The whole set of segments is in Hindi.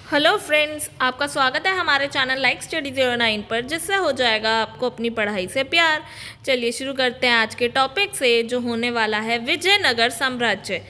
हेलो फ्रेंड्स, आपका स्वागत है हमारे चैनल लाइक स्टडी 09 पर, जिससे हो जाएगा आपको अपनी पढ़ाई से प्यार। चलिए शुरू करते हैं आज के टॉपिक से, जो होने वाला है विजयनगर साम्राज्य।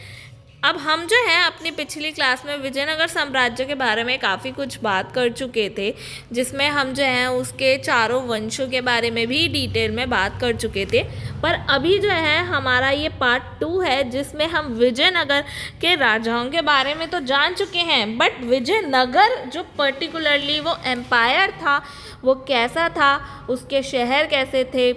अब हम जो है अपनी पिछली क्लास में विजयनगर साम्राज्य के बारे में काफ़ी कुछ बात कर चुके थे, जिसमें हम जो है उसके चारों वंशों के बारे में भी डिटेल में बात कर चुके थे। पर अभी जो है हमारा ये पार्ट 2 है, जिसमें हम विजयनगर के राजाओं के बारे में तो जान चुके हैं, बट विजयनगर जो पर्टिकुलरली वो एम्पायर था वो कैसा था, उसके शहर कैसे थे,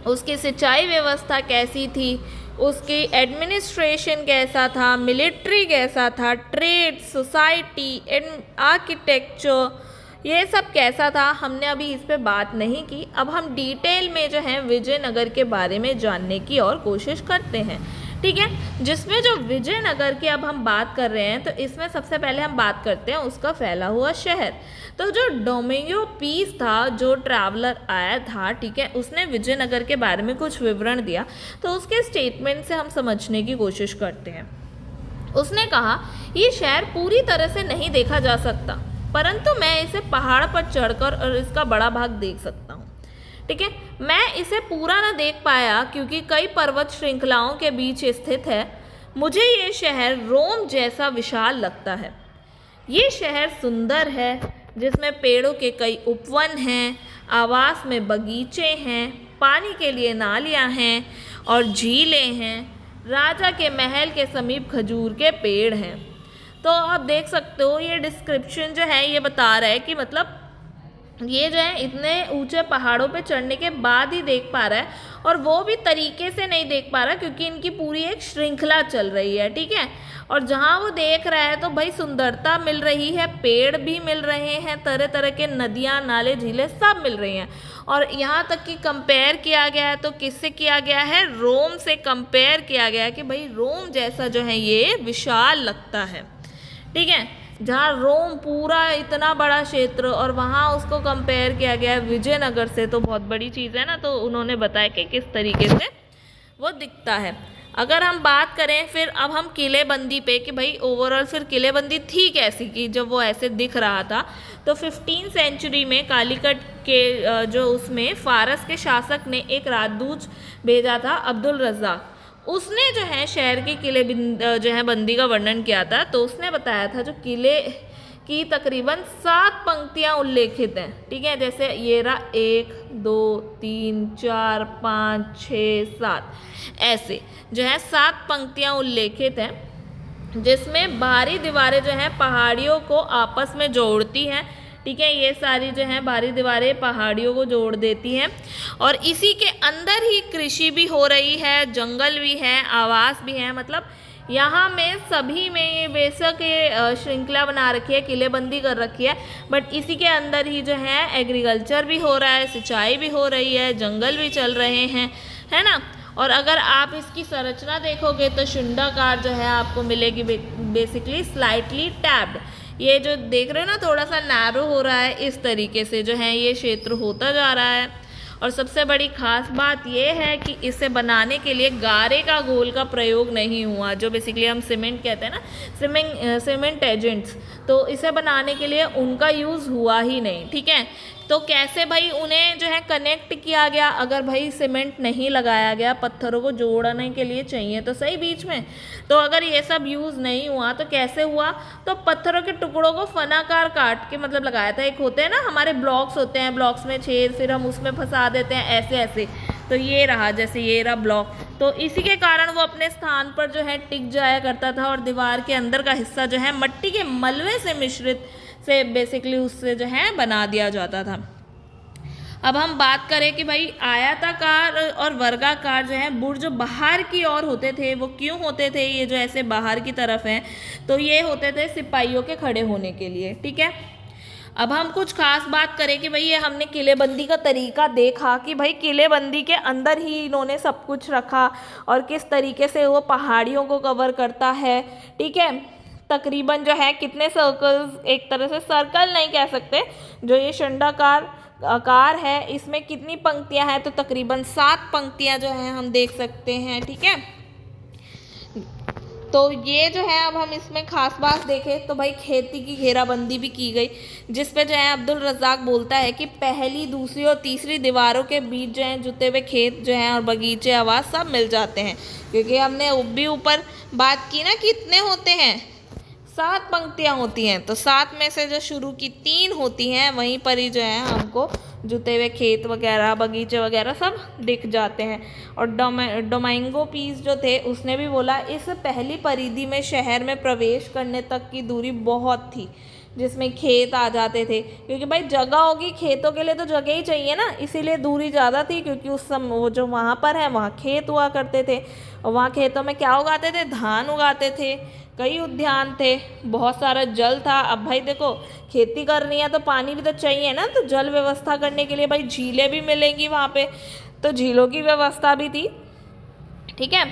उसकी सिंचाई व्यवस्था कैसी थी, उसकी एडमिनिस्ट्रेशन कैसा था, मिलिट्री कैसा था, ट्रेड, सोसाइटी एंड आर्किटेक्चर, ये सब कैसा था, हमने अभी इस पे बात नहीं की। अब हम डिटेल में जो है विजयनगर के बारे में जानने की और कोशिश करते हैं, ठीक है। जिसमें जो विजयनगर की अब हम बात कर रहे हैं, तो इसमें सबसे पहले हम बात करते हैं उसका फैला हुआ शहर। तो जो डोमिंगो पीस था, जो ट्रैवलर आया था, ठीक है, उसने विजयनगर के बारे में कुछ विवरण दिया। तो उसके स्टेटमेंट से हम समझने की कोशिश करते हैं। उसने कहा, ये शहर पूरी तरह से नहीं देखा जा सकता, परंतु मैं इसे पहाड़ पर चढ़कर और इसका बड़ा भाग देख सकता हूँ, ठीक है। मैं इसे पूरा ना देख पाया क्योंकि कई पर्वत श्रृंखलाओं के बीच स्थित है। मुझे ये शहर रोम जैसा विशाल लगता है। ये शहर सुंदर है, जिसमें पेड़ों के कई उपवन हैं, आवास में बगीचे हैं, पानी के लिए नालियाँ हैं और झीलें हैं। राजा के महल के समीप खजूर के पेड़ हैं। तो आप देख सकते हो, ये डिस्क्रिप्शन जो है ये बता रहा है कि मतलब ये जो है इतने ऊंचे पहाड़ों पे चढ़ने के बाद ही देख पा रहा है, और वो भी तरीके से नहीं देख पा रहा क्योंकि इनकी पूरी एक श्रृंखला चल रही है, ठीक है। और जहाँ वो देख रहा है तो भाई सुंदरता मिल रही है, पेड़ भी मिल रहे हैं, तरह तरह के नदियाँ, नाले, झीलें सब मिल रही हैं। और यहाँ तक कि कंपेयर किया गया है, तो किससे किया गया है? रोम से कंपेयर किया गया है कि भाई रोम जैसा जो है ये विशाल लगता है, ठीक है। जहाँ रोम पूरा इतना बड़ा क्षेत्र, और वहाँ उसको कंपेयर किया गया है विजयनगर से, तो बहुत बड़ी चीज़ है ना। तो उन्होंने बताया कि किस तरीके से वो दिखता है। अगर हम बात करें फिर अब हम किलेबंदी पे, कि भाई ओवरऑल फिर किलेबंदी थी कैसी कि जब वो ऐसे दिख रहा था। तो 15वीं सेंचुरी में कालीकट के जो उसमें फारस के शासक ने एक राजदूत भेजा था, अब्दुल रज़ाक। उसने जो है शहर के किले जो है बंदी का वर्णन किया था। तो उसने बताया था जो किले की तकरीबन 7 पंक्तियाँ उल्लेखित हैं, ठीक है। जैसे ये रहा 1 2 3 4 5 6 7, ऐसे जो है 7 पंक्तियाँ उल्लेखित हैं, जिसमें बाहरी दीवारें जो हैं पहाड़ियों को आपस में जोड़ती हैं, ठीक है। ये सारी जो है बाहरी दीवारें पहाड़ियों को जोड़ देती हैं, और इसी के अंदर ही कृषि भी हो रही है, जंगल भी है, आवास भी है। मतलब यहाँ में सभी में ये बेशक ये श्रृंखला बना रखी है, किलेबंदी कर रखी है, बट इसी के अंदर ही जो है एग्रीकल्चर भी हो रहा है, सिंचाई भी हो रही है, जंगल भी चल रहे हैं, है ना। और अगर आप इसकी संरचना देखोगे तो शुंडाकार जो है आपको मिलेगी बेसिकली स्लाइटली टैब्ड। ये जो देख रहे हो ना, थोड़ा सा नैरो हो रहा है, इस तरीके से जो है ये क्षेत्र होता जा रहा है। और सबसे बड़ी खास बात ये है कि इसे बनाने के लिए गारे का घोल का प्रयोग नहीं हुआ, जो बेसिकली हम सीमेंट कहते हैं ना, सीमेंट एजेंट्स। तो इसे बनाने के लिए उनका यूज़ हुआ ही नहीं, ठीक है। तो कैसे भाई उन्हें जो है कनेक्ट किया गया? अगर भाई सीमेंट नहीं लगाया गया, पत्थरों को जोड़ने के लिए चाहिए तो सही बीच में, तो अगर ये सब यूज़ नहीं हुआ तो कैसे हुआ? तो पत्थरों के टुकड़ों को फनाकार काट के मतलब लगाया था। एक होते हैं ना हमारे ब्लॉक्स होते हैं, ब्लॉक्स में छेद, फिर हम उसमें फंसा देते हैं ऐसे ऐसे। तो ये रहा, जैसे ये रहा ब्लॉक, तो इसी के कारण वो अपने स्थान पर जो है टिक जाया करता था, और दीवार के अंदर का हिस्सा जो है मट्टी के मलबे से मिश्रित से बेसिकली उससे जो है बना दिया जाता था। अब हम बात करें कि भाई आयताकार और वर्गाकार जो है बुर्ज बाहर की ओर होते थे। वो क्यों होते थे? ये जो ऐसे बाहर की तरफ हैं, तो ये होते थे सिपाहियों के खड़े होने के लिए, ठीक है। अब हम कुछ खास बात करें कि भाई ये हमने किलेबंदी का तरीका देखा कि भाई किलेबंदी के अंदर ही इन्होंने सब कुछ रखा, और किस तरीके से वो पहाड़ियों को कवर करता है, ठीक है। तकरीबन जो है कितने सर्कल्स, एक तरह से सर्कल नहीं कह सकते, जो ये शंडाकार आकार है, इसमें कितनी पंक्तियां हैं? तो तकरीबन 7 पंक्तियां जो हैं हम देख सकते हैं, ठीक है। तो ये जो है, अब हम इसमें खास बात देखें तो भाई खेती की घेराबंदी भी की गई, जिस पे जो है अब्दुल रज़ाक बोलता है कि पहली, दूसरी और तीसरी दीवारों के बीच जो है जुते हुए खेत जो हैं और बगीचे, आवास सब मिल जाते हैं। क्योंकि हमने भी ऊपर बात की ना कि इतने होते हैं, 7 पंक्तियाँ होती हैं, तो 7 में से जो शुरू की 3 होती हैं वहीं पर ही जो है हमको जुते हुए खेत वगैरह, बगीचे वगैरह सब दिख जाते हैं। और डोमिंगो पीस जो थे उसने भी बोला, इस पहली परिधि में शहर में प्रवेश करने तक की दूरी बहुत थी, जिसमें खेत आ जाते थे। क्योंकि भाई जगह होगी, खेतों के लिए तो जगह ही चाहिए ना, इसीलिए दूरी ज़्यादा थी। क्योंकि उस समय वो जो वहाँ पर है वहाँ खेत हुआ करते थे, और वहाँ खेतों में क्या उगाते थे, धान उगाते थे, कई उद्यान थे, बहुत सारा जल था। अब भाई देखो, खेती करनी है तो पानी भी तो चाहिए ना, तो जल व्यवस्था करने के लिए भाई झीलें भी मिलेंगी वहाँ पे, तो झीलों की व्यवस्था भी थी। ठीक है,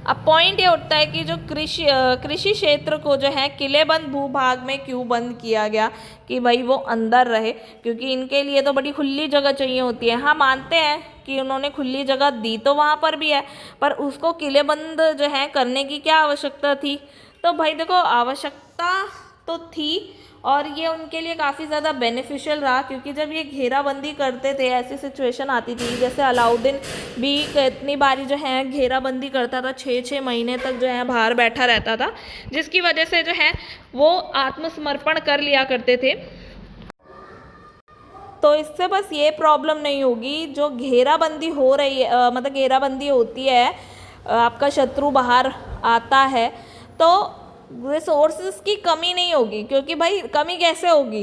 अब पॉइंट ये उठता है कि जो कृषि क्षेत्र को जो है किलेबंद भूभाग में क्यों बंद किया गया, कि भाई वो अंदर रहे, क्योंकि इनके लिए तो बड़ी खुली जगह चाहिए होती है। हाँ, मानते हैं कि उन्होंने खुली जगह दी तो वहाँ पर भी है, पर उसको किलेबंद जो है करने की क्या आवश्यकता थी। तो भाई देखो, आवश्यकता तो थी, और ये उनके लिए काफ़ी ज़्यादा बेनिफिशियल रहा। क्योंकि जब ये घेराबंदी करते थे, ऐसी सिचुएशन आती थी, जैसे अलाउद्दीन भी कितनी बारी जो है घेराबंदी करता था, 6-6 महीने तक जो है बाहर बैठा रहता था, जिसकी वजह से जो है वो आत्मसमर्पण कर लिया करते थे। तो इससे बस ये प्रॉब्लम नहीं होगी, जो घेराबंदी हो रही है, मतलब घेराबंदी होती है, आपका शत्रु बाहर आता है, तो रिसोर्सेज की कमी नहीं होगी। क्योंकि भाई कमी कैसे होगी,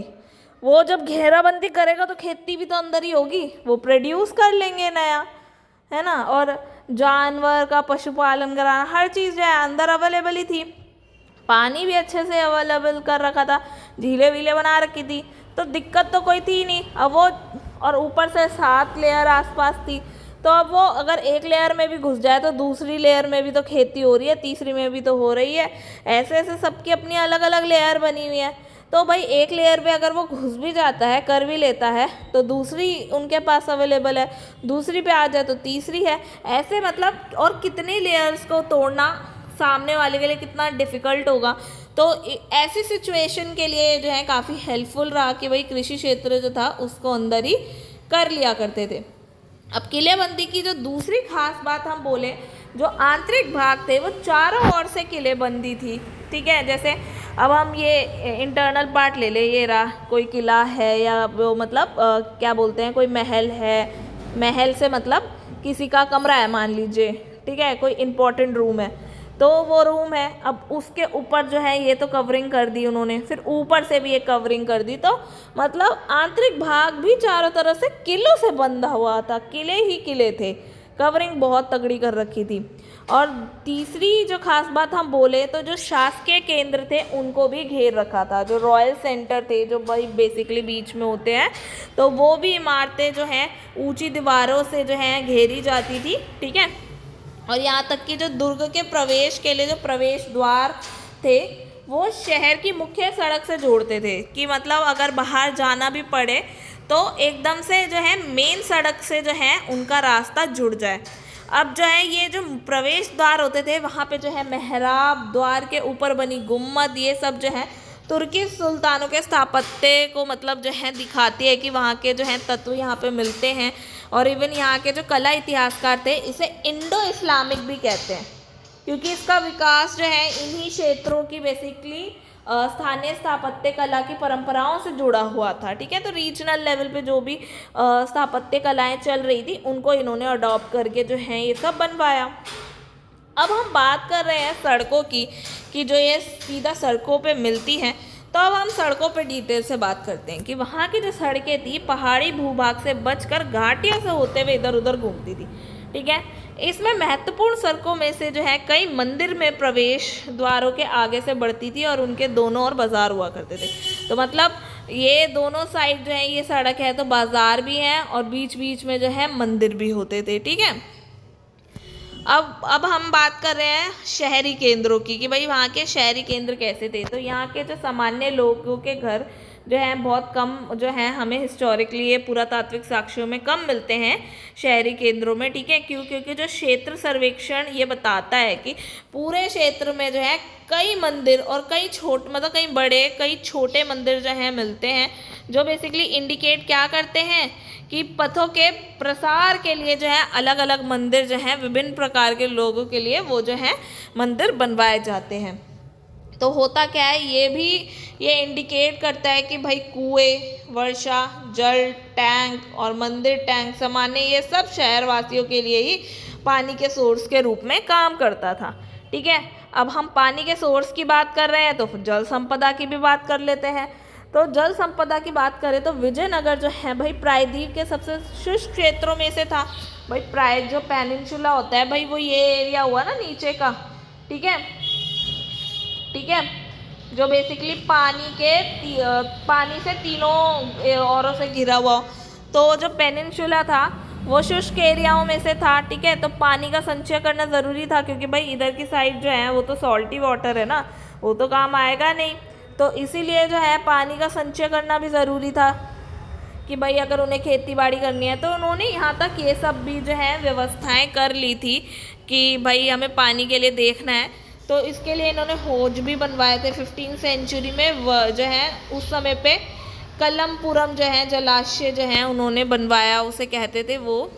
वो जब घेराबंदी करेगा तो खेती भी तो अंदर ही होगी, वो प्रोड्यूस कर लेंगे नया, है ना। और जानवर का पशुपालन कराना, हर चीज़ जो है अंदर अवेलेबल ही थी, पानी भी अच्छे से अवेलेबल कर रखा था, झीलें वीलें बना रखी थी, तो दिक्कत तो कोई थी नहीं। अब वो, और ऊपर से 7 लेयर आसपास थी, तो अब वो अगर एक लेयर में भी घुस जाए तो दूसरी लेयर में भी तो खेती हो रही है, तीसरी में भी तो हो रही है, ऐसे ऐसे सबकी अपनी अलग अलग लेयर बनी हुई है। तो भाई एक लेयर पे अगर वो घुस भी जाता है, कर भी लेता है, तो दूसरी उनके पास अवेलेबल है, दूसरी पे आ जाए तो तीसरी है, ऐसे मतलब। और कितनी लेयर्स को तोड़ना सामने वाले के लिए कितना डिफ़िकल्ट होगा। तो ऐसी सिचुएशन के लिए जो है काफ़ी हेल्पफुल रहा कि भाई कृषि क्षेत्र जो था उसको अंदर ही कर लिया करते थे। अब किलेबंदी की जो दूसरी खास बात हम बोले, जो आंतरिक भाग थे वो चारों ओर से किलेबंदी थी। ठीक है, जैसे अब हम ये इंटरनल पार्ट ले ले, ये रहा कोई किला है, या वो मतलब क्या बोलते हैं, कोई महल है, महल से मतलब किसी का कमरा है मान लीजिए, ठीक है, कोई इम्पोर्टेंट रूम है, तो वो रूम है। अब उसके ऊपर जो है ये तो कवरिंग कर दी उन्होंने, फिर ऊपर से भी एक कवरिंग कर दी, तो मतलब आंतरिक भाग भी चारों तरफ से किलों से बंधा हुआ था, किले ही किले थे, कवरिंग बहुत तगड़ी कर रखी थी। और तीसरी जो खास बात हम बोले, तो जो शासकीय केंद्र थे उनको भी घेर रखा था, जो रॉयल सेंटर थे, जो भाई बेसिकली बीच में होते हैं, तो वो भी इमारतें जो हैं ऊंची दीवारों से जो हैं घेरी जाती थी। ठीक है, और यहाँ तक कि जो दुर्ग के प्रवेश के लिए जो प्रवेश द्वार थे वो शहर की मुख्य सड़क से जोड़ते थे, कि मतलब अगर बाहर जाना भी पड़े तो एकदम से जो है मेन सड़क से जो है उनका रास्ता जुड़ जाए। अब जो है ये जो प्रवेश द्वार होते थे वहाँ पे जो है मेहराब, द्वार के ऊपर बनी गुम्मद, ये सब जो है तुर्की सुल्तानों के स्थापत्य को मतलब जो है दिखाती है कि वहाँ के जो है तत्व यहाँ पे मिलते हैं। और इवन यहाँ के जो कला इतिहासकार थे इसे इंडो इस्लामिक भी कहते हैं, क्योंकि इसका विकास जो है इन्हीं क्षेत्रों की बेसिकली स्थानीय स्थापत्य कला की परंपराओं से जुड़ा हुआ था। ठीक है, तो रीजनल लेवल पे जो भी स्थापत्य कलाएं चल रही थी उनको इन्होंने अडॉप्ट करके जो है ये सब बनवाया। अब हम बात कर रहे हैं सड़कों की, कि जो ये सीधा सड़कों पे मिलती हैं, तो अब हम सड़कों पे डिटेल से बात करते हैं कि वहाँ की जो सड़कें थी पहाड़ी भूभाग से बचकर घाटियों से होते हुए इधर उधर घूमती थी। ठीक है, इसमें महत्वपूर्ण सड़कों में से जो है कई मंदिर में प्रवेश द्वारों के आगे से बढ़ती थी और उनके दोनों ओर बाजार हुआ करते थे। तो मतलब ये दोनों साइड जो है ये सड़क है, तो बाजार भी हैं और बीच बीच में जो है मंदिर भी होते थे। ठीक है, अब हम बात कर रहे हैं शहरी केंद्रों की, कि भाई वहाँ के शहरी केंद्र कैसे थे। तो यहाँ के जो सामान्य लोगों के घर जो है बहुत कम जो है हमें हिस्टोरिकली ये पुरातात्विक साक्ष्यों में कम मिलते हैं शहरी केंद्रों में, ठीक है। क्योंकि जो क्षेत्र सर्वेक्षण ये बताता है कि पूरे क्षेत्र में जो है कई मंदिर और कई छोटे मतलब कई बड़े कई छोटे मंदिर जो हैं मिलते हैं, जो बेसिकली इंडिकेट क्या करते हैं कि पथों के प्रसार के लिए जो है अलग अलग मंदिर जो हैं विभिन्न प्रकार के लोगों के लिए वो जो है मंदिर बनवाए जाते हैं। तो होता क्या है, ये इंडिकेट करता है कि भाई कुएं, वर्षा जल टैंक और मंदिर टैंक सामान्य ये सब शहरवासियों के लिए ही पानी के सोर्स के रूप में काम करता था, ठीक है। अब हम पानी के सोर्स की बात कर रहे हैं तो फिर जल संपदा की भी बात कर लेते हैं। तो जल संपदा की बात करें तो विजयनगर जो है भाई प्रायद्वीप के सबसे शुष्क क्षेत्रों में से था। भाई जो पेनिनसुला होता है भाई वो ये एरिया हुआ ना नीचे का, ठीक है, जो बेसिकली पानी से तीनों ओरों से घिरा हुआ। तो जो पेनिनसुला था वो शुष्क एरियाओं में से था, ठीक है। तो पानी का संचय करना ज़रूरी था क्योंकि भाई इधर की साइड जो है वो तो सॉल्टी वाटर है ना, वो तो काम आएगा नहीं। तो इसीलिए जो है पानी का संचय करना भी ज़रूरी था कि भाई अगर उन्हें खेती बाड़ी करनी है तो उन्होंने यहाँ तक ये सब भी जो है व्यवस्थाएं कर ली थी कि भाई हमें पानी के लिए देखना है। तो इसके लिए इन्होंने हौज भी बनवाए थे 15वीं सेंचुरी में जो है उस समय पे कलमपुरम जो है जलाशय जो है उन्होंने बनवाया, उसे कहते थे वो।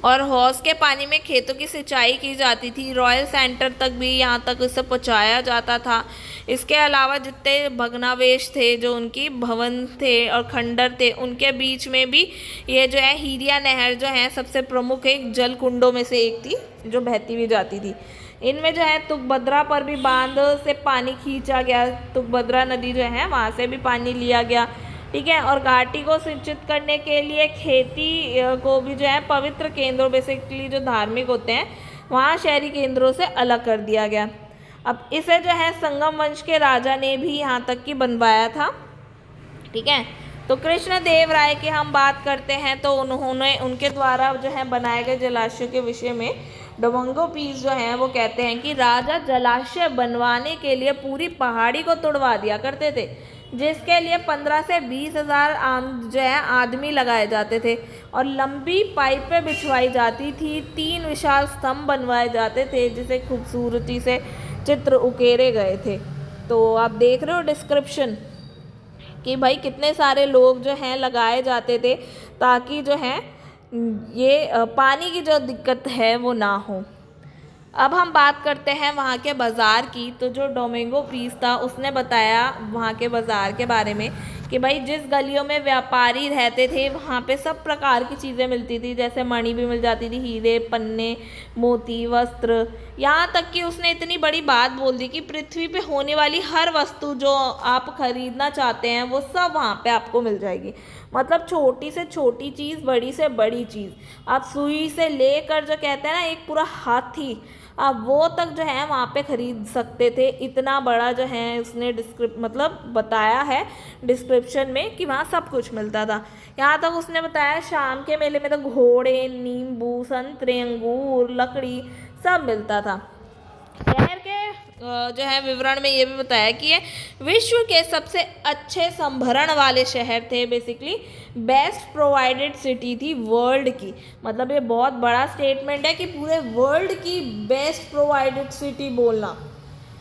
और हौज के पानी में खेतों की सिंचाई की जाती थी। रॉयल सेंटर तक भी यहाँ तक उसे पहुँचाया जाता था। इसके अलावा जितने भग्नावशेष थे जो उनकी भवन थे और खंडर थे उनके बीच में भी ये जो है हीरिया नहर जो है सबसे प्रमुख एक जल कुंडों में से एक थी जो बहती हुई जाती थी। इनमें जो है तुंगभद्रा पर भी बांध से पानी खींचा गया, तुंगभद्रा नदी जो है वहाँ से भी पानी लिया गया, ठीक है। और घाटी को सिंचित करने के लिए खेती को भी जो है पवित्र केंद्रों बेसिकली जो धार्मिक होते हैं वहाँ शहरी केंद्रों से अलग कर दिया गया। अब इसे जो है संगम वंश के राजा ने भी यहाँ तक की बनवाया था, ठीक है। तो कृष्णदेव राय की हम बात करते हैं तो उन्होंने उनके द्वारा जो है बनाए गए जलाशय के विषय में डोमिंगो पीस जो हैं वो कहते हैं कि राजा जलाशय बनवाने के लिए पूरी पहाड़ी को तोड़वा दिया करते थे, जिसके लिए 15 से 20 हज़ार जो है आदमी लगाए जाते थे और लंबी पाइपें बिछवाई जाती थी। 3 विशाल स्तंभ बनवाए जाते थे जिसे खूबसूरती से चित्र उकेरे गए थे। तो आप देख रहे हो डिस्क्रिप्शन कि भाई कितने सारे लोग जो हैं लगाए जाते थे ताकि जो है ये पानी की जो दिक्कत है वो ना हो। अब हम बात करते हैं वहाँ के बाज़ार की। तो जो डोमिंगो पीस था उसने बताया वहाँ के बाज़ार के बारे में कि भाई जिस गलियों में व्यापारी रहते थे वहाँ पे सब प्रकार की चीज़ें मिलती थी, जैसे मणि भी मिल जाती थी, हीरे, पन्ने, मोती, वस्त्र। यहाँ तक कि उसने इतनी बड़ी बात बोल दी कि पृथ्वी पे होने वाली हर वस्तु जो आप खरीदना चाहते हैं वो सब वहाँ पे आपको मिल जाएगी। मतलब छोटी से छोटी चीज़, बड़ी से बड़ी चीज़, आप सुई से लेकर जो कहते हैं ना एक पूरा हाथी, आप वो तक जो है वहाँ पे ख़रीद सकते थे। इतना बड़ा जो है उसने मतलब बताया है डिस्क्रिप्शन में कि वहाँ सब कुछ मिलता था। यहाँ तक उसने बताया शाम के मेले में तो घोड़े, नींबू, संतरे, अंगूर, लकड़ी सब मिलता था। शहर के जो है विवरण में ये भी बताया कि ये विश्व के सबसे अच्छे संभरण वाले शहर थे, बेसिकली बेस्ट प्रोवाइडेड सिटी थी वर्ल्ड की। मतलब ये बहुत बड़ा स्टेटमेंट है कि पूरे वर्ल्ड की बेस्ट प्रोवाइडेड सिटी बोलना,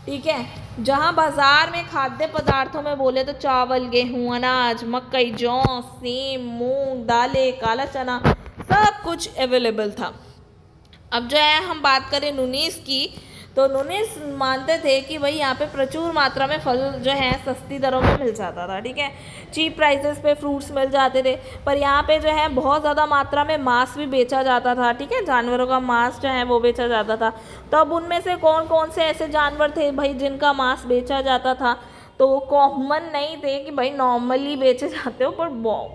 ठीक है। जहाँ बाज़ार में खाद्य पदार्थों में बोले तो चावल, गेहूँ, अनाज, मकई, जौ, सेम, मूंग, दालें, काला चना सब कुछ अवेलेबल था। अब जो है हम बात करें नुनीस की, तो नुनीस मानते थे कि भाई यहाँ पे प्रचुर मात्रा में फल जो है सस्ती दरों में मिल जाता था, ठीक है। चीप प्राइसेस पे फ्रूट्स मिल जाते थे। पर यहाँ पे जो है बहुत ज़्यादा मात्रा में मांस भी बेचा जाता था, ठीक है। जानवरों का मांस जो है वो बेचा जाता था। तो अब उनमें से कौन कौन से ऐसे जानवर थे भाई जिनका मांस बेचा जाता था? तो वो कॉमन नहीं थे कि भाई नॉर्मली बेचे जाते हो, पर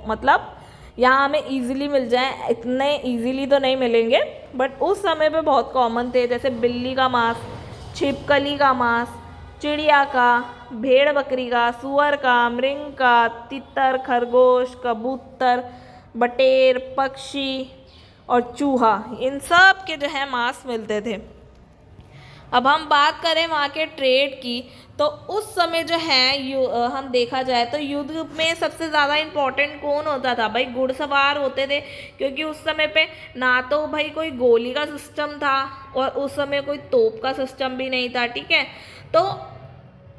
मतलब यहाँ हमें ईज़िली मिल जाए, इतने ईज़िली तो नहीं मिलेंगे बट उस समय पे बहुत कॉमन थे। जैसे बिल्ली का मांस, छिपकली का मांस, चिड़िया का, भेड़ बकरी का, सुअर का, मृग का, तितर, खरगोश, कबूतर, बटेर, पक्षी और चूहा, इन सब के जो है मांस मिलते थे। अब हम बात करें वहाँ के ट्रेड की, तो उस समय जो है हम देखा जाए तो युद्ध में सबसे ज़्यादा इम्पोर्टेंट कौन होता था भाई? घुड़सवार होते थे, क्योंकि उस समय पे ना तो भाई कोई गोली का सिस्टम था और उस समय कोई तोप का सिस्टम भी नहीं था, ठीक है। तो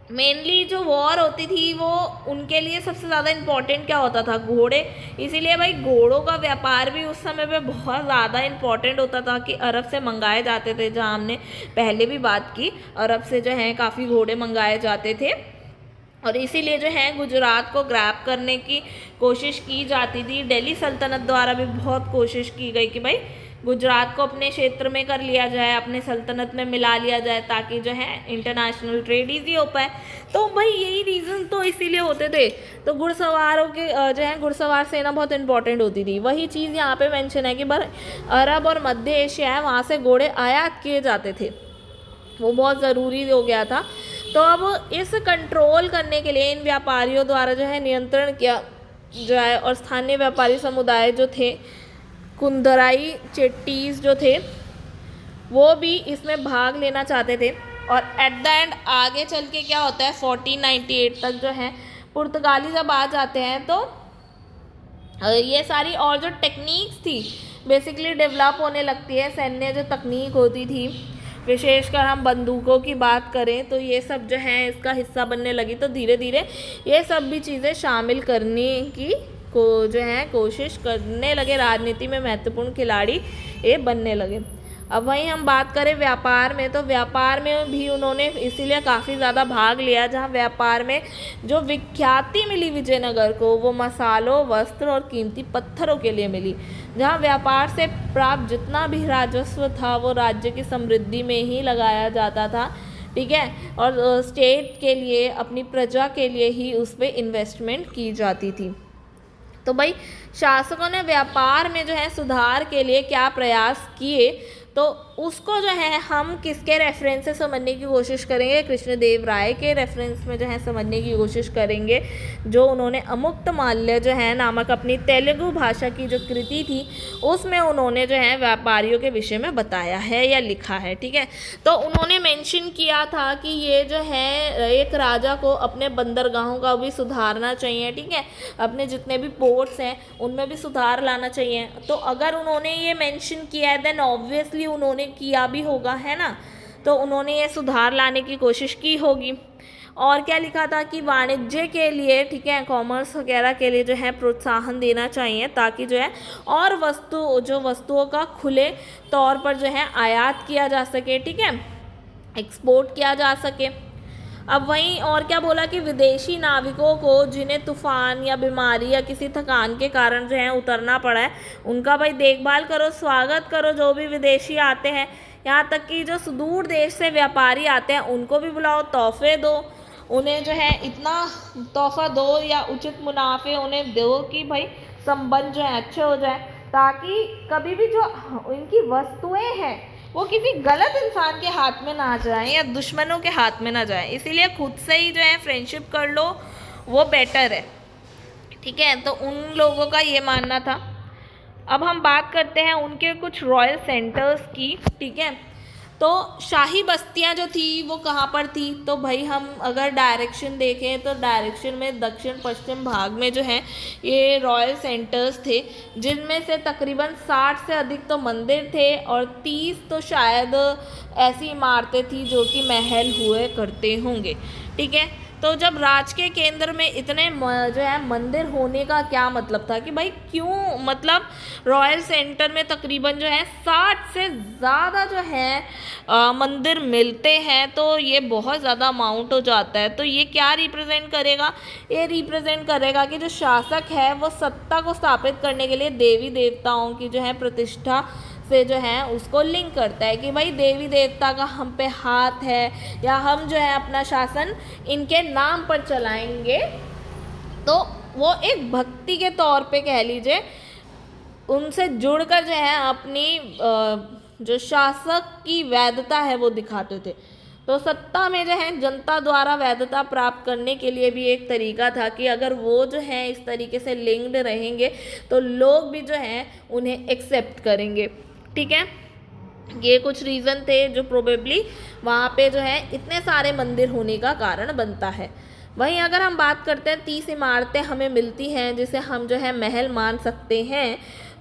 मेनली जो वॉर होती थी वो उनके लिए सबसे ज़्यादा इम्पोर्टेंट क्या होता था? घोड़े। इसीलिए भाई घोड़ों का व्यापार भी उस समय पे बहुत ज़्यादा इम्पोर्टेंट होता था कि अरब से मंगाए जाते थे, जहाँ हमने पहले भी बात की, अरब से जो है काफ़ी घोड़े मंगाए जाते थे। और इसीलिए जो है गुजरात को ग्रैब करने की कोशिश की जाती थी। दिल्ली सल्तनत द्वारा भी बहुत कोशिश की गई कि भाई गुजरात को अपने क्षेत्र में कर लिया जाए, अपने सल्तनत में मिला लिया जाए, ताकि जो है इंटरनेशनल ट्रेड ईजी हो पाए। तो भाई यही रीज़न तो इसीलिए होते थे। तो घुड़सवारों के जो है घुड़सवार सेना बहुत इंपॉर्टेंट होती थी। वही चीज़ यहाँ पे मेंशन है कि भाई अरब और मध्य एशिया है, वहाँ से घोड़े आयात किए जाते थे, वो बहुत ज़रूरी हो गया था। तो अब इस कंट्रोल करने के लिए इन व्यापारियों द्वारा जो है नियंत्रण किया जाए, और स्थानीय व्यापारी समुदाय जो थे, कुंदराई चेट्टीज जो थे, वो भी इसमें भाग लेना चाहते थे। और एट द एंड आगे चल के क्या होता है, 1498 तक जो है पुर्तगाली जब आ जाते हैं तो ये सारी और जो टेक्निक्स थी बेसिकली डेवलप होने लगती है। सैन्य जो तकनीक होती थी, विशेषकर हम बंदूकों की बात करें तो ये सब जो है इसका हिस्सा बनने लगी। तो धीरे धीरे ये सब भी चीज़ें शामिल करने की जो है कोशिश करने लगे, राजनीति में महत्वपूर्ण खिलाड़ी ये बनने लगे। अब वहीं हम बात करें व्यापार में, तो व्यापार में भी उन्होंने इसीलिए काफ़ी ज़्यादा भाग लिया, जहाँ व्यापार में जो विख्याति मिली विजयनगर को वो मसालों, वस्त्र और कीमती पत्थरों के लिए मिली। जहाँ व्यापार से प्राप्त जितना भी राजस्व था वो राज्य की समृद्धि में ही लगाया जाता था, ठीक है, और स्टेट के लिए, अपनी प्रजा के लिए ही उस पर इन्वेस्टमेंट की जाती थी। तो भाई शासकों ने व्यापार में जो है सुधार के लिए क्या प्रयास किए, तो उसको जो है हम किसके रेफरेंस से समझने की कोशिश करेंगे? कृष्णदेव राय के रेफरेंस में जो है समझने की कोशिश करेंगे, जो उन्होंने अमुक्तमाल्य जो है नामक अपनी तेलुगु भाषा की जो कृति थी उसमें उन्होंने जो है व्यापारियों के विषय में बताया है या लिखा है, ठीक है। तो उन्होंने मेंशन किया था कि ये जो है एक राजा को अपने बंदरगाहों का भी सुधारना चाहिए, ठीक है, अपने जितने भी पोर्ट्स हैं उनमें भी सुधार लाना चाहिए। तो अगर उन्होंने ये मेंशन किया है देन ऑब्वियसली उन्होंने किया भी होगा, है ना। तो उन्होंने ये सुधार लाने की कोशिश की होगी। और क्या लिखा था कि वाणिज्य के लिए, ठीक है, कॉमर्स वगैरह के लिए जो है प्रोत्साहन देना चाहिए, ताकि जो है और वस्तुओं का खुले तौर पर जो है आयात किया जा सके, ठीक है, एक्सपोर्ट किया जा सके। अब वहीं और क्या बोला कि विदेशी नाविकों को जिन्हें तूफान या बीमारी या किसी थकान के कारण जो है उतरना पड़ा है, उनका भाई देखभाल करो, स्वागत करो। जो भी विदेशी आते हैं, यहाँ तक कि जो सुदूर देश से व्यापारी आते हैं उनको भी बुलाओ, तोहफे दो, उन्हें जो है इतना तोहफा दो या उचित मुनाफे उन्हें दो कि भाई संबंध जो है अच्छे हो जाए, ताकि कभी भी जो इनकी वस्तुएं हैं वो किसी गलत इंसान के हाथ में ना जाए या दुश्मनों के हाथ में ना जाए। इसीलिए खुद से ही जो है फ्रेंडशिप कर लो, वो बेटर है, ठीक है। तो उन लोगों का ये मानना था। अब हम बात करते हैं उनके कुछ रॉयल सेंटर्स की, ठीक है। तो शाही बस्तियां जो थी वो कहाँ पर थी, तो भाई हम अगर डायरेक्शन देखें तो डायरेक्शन में दक्षिण पश्चिम भाग में जो है ये रॉयल सेंटर्स थे, जिनमें से तकरीबन 60 से अधिक तो मंदिर थे और 30 तो शायद ऐसी इमारतें थी जो कि महल हुए करते होंगे, ठीक है। तो जब राज के केंद्र में इतने जो है मंदिर होने का क्या मतलब था कि भाई क्यों, मतलब रॉयल सेंटर में तकरीबन जो है 60 से ज़्यादा जो है मंदिर मिलते हैं, तो ये बहुत ज़्यादा अमाउंट हो जाता है। तो ये क्या रिप्रेजेंट करेगा? ये रिप्रेजेंट करेगा कि जो शासक है वो सत्ता को स्थापित करने के लिए देवी देवताओं की जो है प्रतिष्ठा से जो है उसको लिंक करता है कि भाई देवी देवता का हम पे हाथ है, या हम जो है अपना शासन इनके नाम पर चलाएंगे। तो वो एक भक्ति के तौर पे कह लीजिए उनसे जुड़कर जो है अपनी जो शासक की वैधता है वो दिखाते थे। तो सत्ता में जो है जनता द्वारा वैधता प्राप्त करने के लिए भी एक तरीका था कि अगर वो जो है इस तरीके से लिंक्ड रहेंगे तो लोग भी जो हैं उन्हें एक्सेप्ट करेंगे, ठीक है। ये कुछ रीज़न थे जो प्रोबेबली वहाँ पे जो है इतने सारे मंदिर होने का कारण बनता है। वहीं अगर हम बात करते हैं 30 इमारतें हमें मिलती हैं जिसे हम जो है महल मान सकते हैं,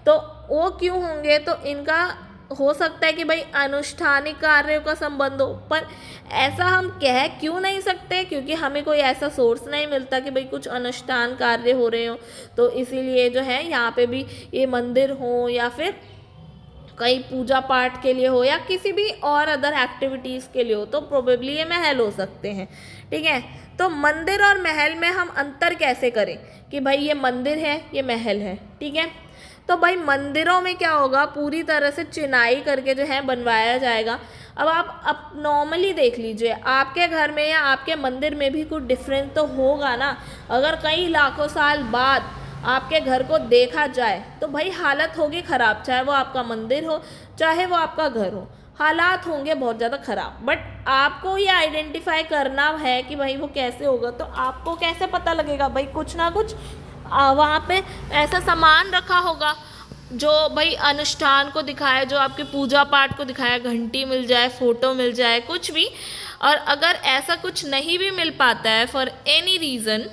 तो वो क्यों होंगे? तो इनका हो सकता है कि भाई अनुष्ठानिक कार्यों का संबंध हो, पर ऐसा हम कह क्यों नहीं सकते? क्योंकि हमें कोई ऐसा सोर्स नहीं मिलता कि भाई कुछ अनुष्ठान कार्य हो रहे हो, तो इसीलिए जो है यहाँ पे भी ये मंदिर हो या फिर कहीं पूजा पाठ के लिए हो या किसी भी और अदर एक्टिविटीज़ के लिए हो, तो प्रोबेबली ये महल हो सकते हैं। ठीक है, तो मंदिर और महल में हम अंतर कैसे करें कि भाई ये मंदिर है, ये महल है। ठीक है, तो भाई मंदिरों में क्या होगा, पूरी तरह से चिनाई करके जो है बनवाया जाएगा। अब आप नॉर्मली देख लीजिए, आपके घर में या आपके मंदिर में भी कुछ डिफरेंस तो होगा ना। अगर कई लाखों साल बाद आपके घर को देखा जाए तो भाई हालत होगी ख़राब, चाहे वो आपका मंदिर हो चाहे वो आपका घर हो, हालात होंगे बहुत ज़्यादा ख़राब। बट आपको ये आइडेंटिफाई करना है कि भाई वो कैसे होगा, तो आपको कैसे पता लगेगा? भाई कुछ ना कुछ वहाँ पे ऐसा सामान रखा होगा जो भाई अनुष्ठान को दिखाए, जो आपके पूजा पाठ को दिखाए, घंटी मिल जाए, फ़ोटो मिल जाए, कुछ भी। और अगर ऐसा कुछ नहीं भी मिल पाता है फॉर एनी रीज़न,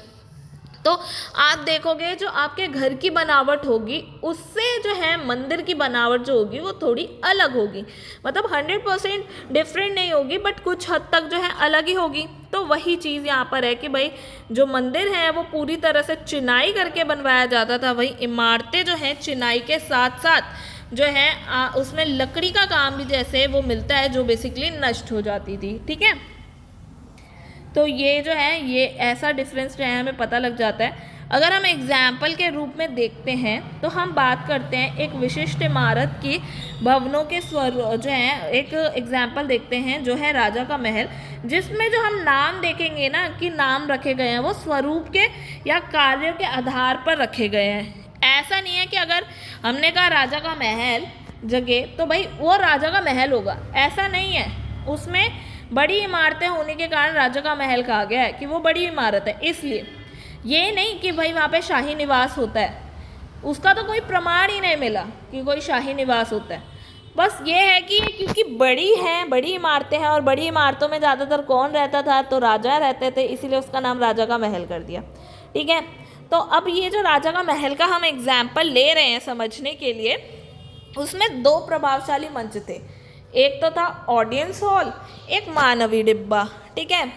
तो आप देखोगे जो आपके घर की बनावट होगी उससे जो है मंदिर की बनावट जो होगी वो थोड़ी अलग होगी। मतलब 100% डिफरेंट नहीं होगी, बट कुछ हद तक जो है अलग ही होगी। तो वही चीज़ यहाँ पर है कि भाई जो मंदिर है वो पूरी तरह से चिनाई करके बनवाया जाता था, वही इमारतें जो हैं चिनाई के साथ साथ जो है उसमें लकड़ी का काम भी जैसे वो मिलता है जो बेसिकली नष्ट हो जाती थी। ठीक है, तो ये जो है ये ऐसा डिफरेंस जो है हमें पता लग जाता है। अगर हम एग्जाम्पल के रूप में देखते हैं तो हम बात करते हैं एक विशिष्ट इमारत की भवनों के स्वरूप जो है, एक एग्जाम्पल देखते हैं जो है राजा का महल, जिसमें जो हम नाम देखेंगे ना कि नाम रखे गए हैं वो स्वरूप के या कार्यों के आधार पर रखे गए हैं। ऐसा नहीं है कि अगर हमने कहा राजा का महल जगह तो भाई वो राजा का महल होगा, ऐसा नहीं है। उसमें बड़ी इमारतें होने के कारण राजा का महल कहा गया है कि वो बड़ी इमारत है। इसलिए ये नहीं कि भाई वहाँ पे शाही निवास होता है, उसका तो कोई प्रमाण ही नहीं मिला कि कोई शाही निवास होता है। बस ये है कि क्योंकि बड़ी हैं, बड़ी इमारतें हैं और बड़ी इमारतों में ज़्यादातर कौन रहता था, तो राजा रहते थे, इसीलिए उसका नाम राजा का महल कर दिया। ठीक है, तो अब ये जो राजा का महल का हम एग्जाम्पल ले रहे हैं समझने के लिए, उसमें दो प्रभावशाली मंच थे। एक तो था ऑडियंस हॉल, एक मानवी डिब्बा। ठीक है,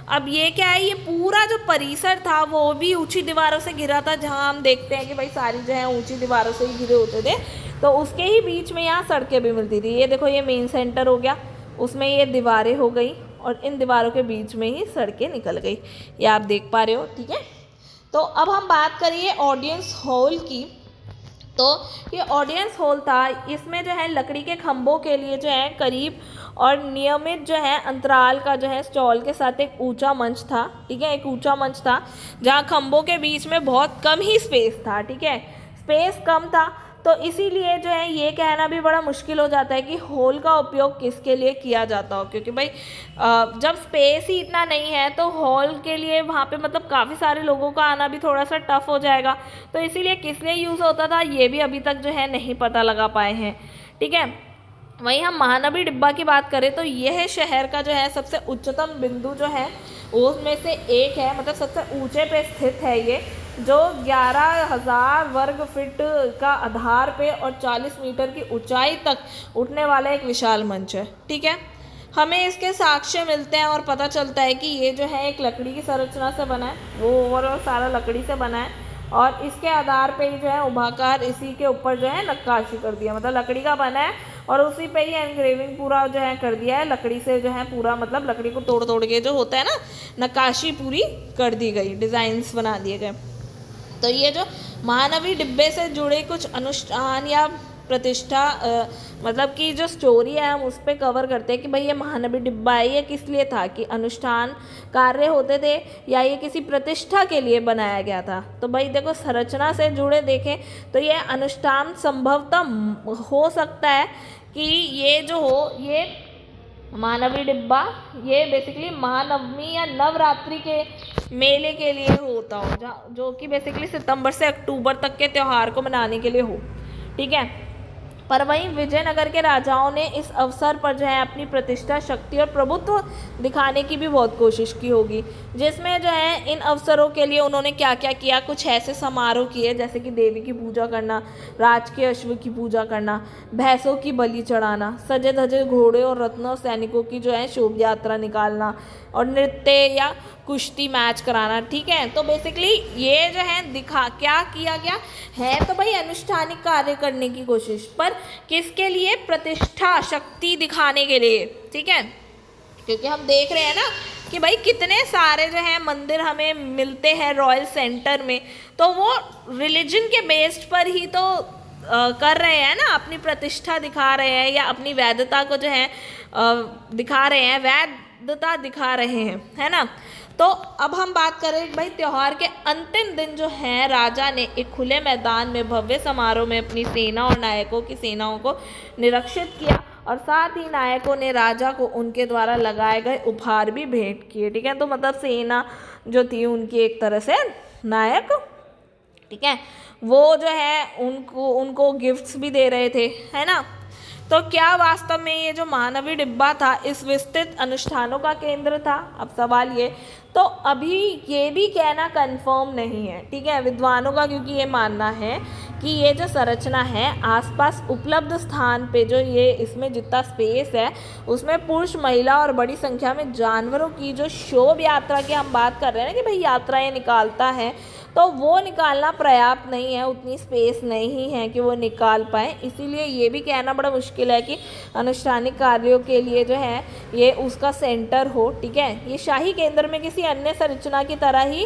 अब ये क्या है, ये पूरा जो परिसर था वो भी ऊंची दीवारों से घिरा था, जहाँ हम देखते हैं कि भाई सारी जो है ऊंची दीवारों से ही घिरे होते थे। तो उसके ही बीच में यहाँ सड़कें भी मिलती थी। ये देखो, ये मेन सेंटर हो गया, उसमें ये दीवारें हो गई और इन दीवारों के बीच में ही सड़कें निकल गई, ये आप देख पा रहे हो। ठीक है, तो अब हम बात करिए ऑडियंस हॉल की। तो ये ऑडियंस हॉल था, इसमें जो है लकड़ी के खंभों के लिए जो है करीब और नियमित जो है अंतराल का जो है स्टॉल के साथ एक ऊंचा मंच था। ठीक है, एक ऊंचा मंच था जहाँ खंभों के बीच में बहुत कम ही स्पेस था। ठीक है, स्पेस कम था, तो इसीलिए जो है ये कहना भी बड़ा मुश्किल हो जाता है कि हॉल का उपयोग किसके लिए किया जाता हो, क्योंकि भाई जब स्पेस ही इतना नहीं है तो हॉल के लिए वहाँ पे मतलब काफ़ी सारे लोगों का आना भी थोड़ा सा टफ हो जाएगा। तो इसीलिए किस लिए यूज़ होता था ये भी अभी तक जो है नहीं पता लगा पाए हैं। ठीक है, वहीं हम महानवी डिब्बा की बात करें तो यह शहर का जो है सबसे उच्चतम बिंदु जो है उसमें से एक है, मतलब सबसे ऊंचे पे स्थित है ये, जो 11,000 वर्ग फीट का आधार पे और 40 मीटर की ऊंचाई तक उठने वाला एक विशाल मंच है। ठीक है, हमें इसके साक्ष्य मिलते हैं और पता चलता है कि ये जो है एक लकड़ी की संरचना से बना है, वो ओवरऑल सारा लकड़ी से बना है और इसके आधार पे ही जो है उभाकार इसी के ऊपर जो है नक्काशी कर दिया, मतलब लकड़ी का बना है और उसी पे ही एनग्रेविंग पूरा जो है कर दिया है, लकड़ी से जो है पूरा मतलब लकड़ी को तोड़ तोड़ के जो होता है ना नक्काशी पूरी कर दी गई, डिज़ाइंस बना दिए गए। तो ये जो महानवी डिब्बे से जुड़े कुछ अनुष्ठान या प्रतिष्ठा मतलब कि जो स्टोरी है हम उस पर कवर करते हैं कि भाई ये महानवी डिब्बा है, ये किस लिए था, कि अनुष्ठान कार्य होते थे या ये किसी प्रतिष्ठा के लिए बनाया गया था। तो भाई देखो संरचना से जुड़े देखें तो ये अनुष्ठान संभवतः हो सकता है कि ये जो हो ये महानवी डिब्बा ये बेसिकली महानवमी या नवरात्रि के मेले के लिए होता हो, जो कि बेसिकली सितंबर से अक्टूबर तक के त्यौहार को मनाने के लिए हो। ठीक है, पर वहीं विजयनगर के राजाओं ने इस अवसर पर जो है अपनी प्रतिष्ठा, शक्ति और प्रभुत्व दिखाने की भी बहुत कोशिश की होगी, जिसमें जो है इन अवसरों के लिए उन्होंने क्या क्या किया। कुछ ऐसे समारोह किए जैसे कि देवी की पूजा करना, राजकीय अश्व की पूजा करना, भैंसों की बलि चढ़ाना, सजे धजे घोड़े और रत्नों और सैनिकों की जो है शोभा यात्रा निकालना और नृत्य या कुश्ती मैच कराना। ठीक है, तो बेसिकली ये जो है दिखा क्या किया गया है, तो भाई अनुष्ठानिक कार्य करने की कोशिश, पर किसके लिए? प्रतिष्ठा, शक्ति दिखाने के लिए। ठीक है, क्योंकि हम देख रहे हैं ना कि भाई कितने सारे जो है मंदिर हमें मिलते हैं रॉयल सेंटर में, तो वो रिलीजन के बेस्ड पर ही तो कर रहे हैं ना, अपनी प्रतिष्ठा दिखा रहे हैं या अपनी वैधता को जो है दिखा रहे हैं, वैधता दिखा रहे हैं, है ना। तो अब हम बात करें भाई त्योहार के अंतिम दिन जो है राजा ने एक खुले मैदान में भव्य समारोह में अपनी सेना और नायकों की सेनाओं को निरीक्षित किया और साथ ही नायकों ने राजा को उनके द्वारा लगाए गए उपहार भी भेंट किए। ठीक है, तो मतलब सेना जो थी उनकी एक तरह से नायक, ठीक है, वो जो है उनको गिफ्ट्स भी दे रहे थे, है ना। तो क्या वास्तव में ये जो मानवी डिब्बा था इस विस्तृत अनुष्ठानों का केंद्र था? अब सवाल ये, तो अभी ये भी कहना कंफर्म नहीं है, ठीक है, विद्वानों का, क्योंकि ये मानना है कि ये जो संरचना है आसपास उपलब्ध स्थान पे जो ये इसमें जितना स्पेस है उसमें पुरुष, महिला और बड़ी संख्या में जानवरों की जो शोभ यात्रा की हम बात कर रहे हैं ना कि भाई यात्राएं निकालता है, तो वो निकालना पर्याप्त नहीं है, उतनी स्पेस नहीं है कि वो निकाल पाए। इसीलिए ये भी कहना बड़ा मुश्किल है कि अनुष्ठानिक कार्यों के लिए जो है ये उसका सेंटर हो। ठीक है, ये शाही केंद्र में किसी अन्य संरचना की तरह ही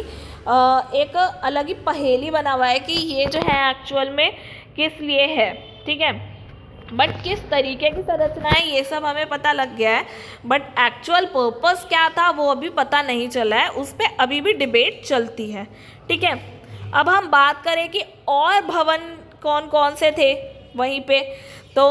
एक अलग ही पहेली बना हुआ है कि ये जो है एक्चुअल में किस लिए है। ठीक है, बट किस तरीके की संरचना है ये सब हमें पता लग गया है, बट एक्चुअल पर्पस क्या था वो अभी पता नहीं चला है, उस पर अभी भी डिबेट चलती है। ठीक है, अब हम बात करें कि और भवन कौन कौन से थे वहीं पे, तो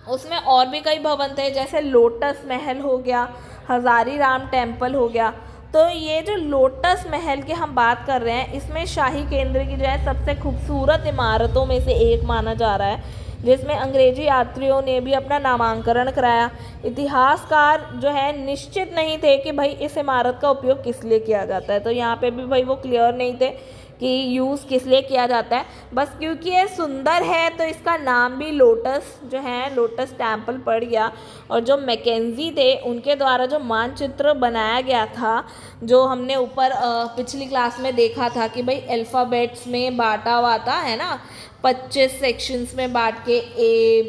उसमें और भी कई भवन थे, जैसे लोटस महल हो गया, हजारी राम टेम्पल हो गया। तो ये जो लोटस महल की हम बात कर रहे हैं इसमें शाही केंद्र की जो है सबसे खूबसूरत इमारतों में से एक माना जा रहा है, जिसमें अंग्रेजी यात्रियों ने भी अपना नामांकन कराया। इतिहासकार जो है निश्चित नहीं थे कि भाई इस इमारत का उपयोग किस लिए किया जाता है, तो यहाँ पे भी भाई वो क्लियर नहीं थे कि यूज़ किस लिए किया जाता है, बस क्योंकि ये सुंदर है तो इसका नाम भी लोटस जो है लोटस टेम्पल पड़ गया। और जो मैकेंजी थे उनके द्वारा जो मानचित्र बनाया गया था, जो हमने ऊपर पिछली क्लास में देखा था कि भाई अल्फ़ाबेट्स में बांटा हुआ था, है ना, 25 सेक्शंस में बांट के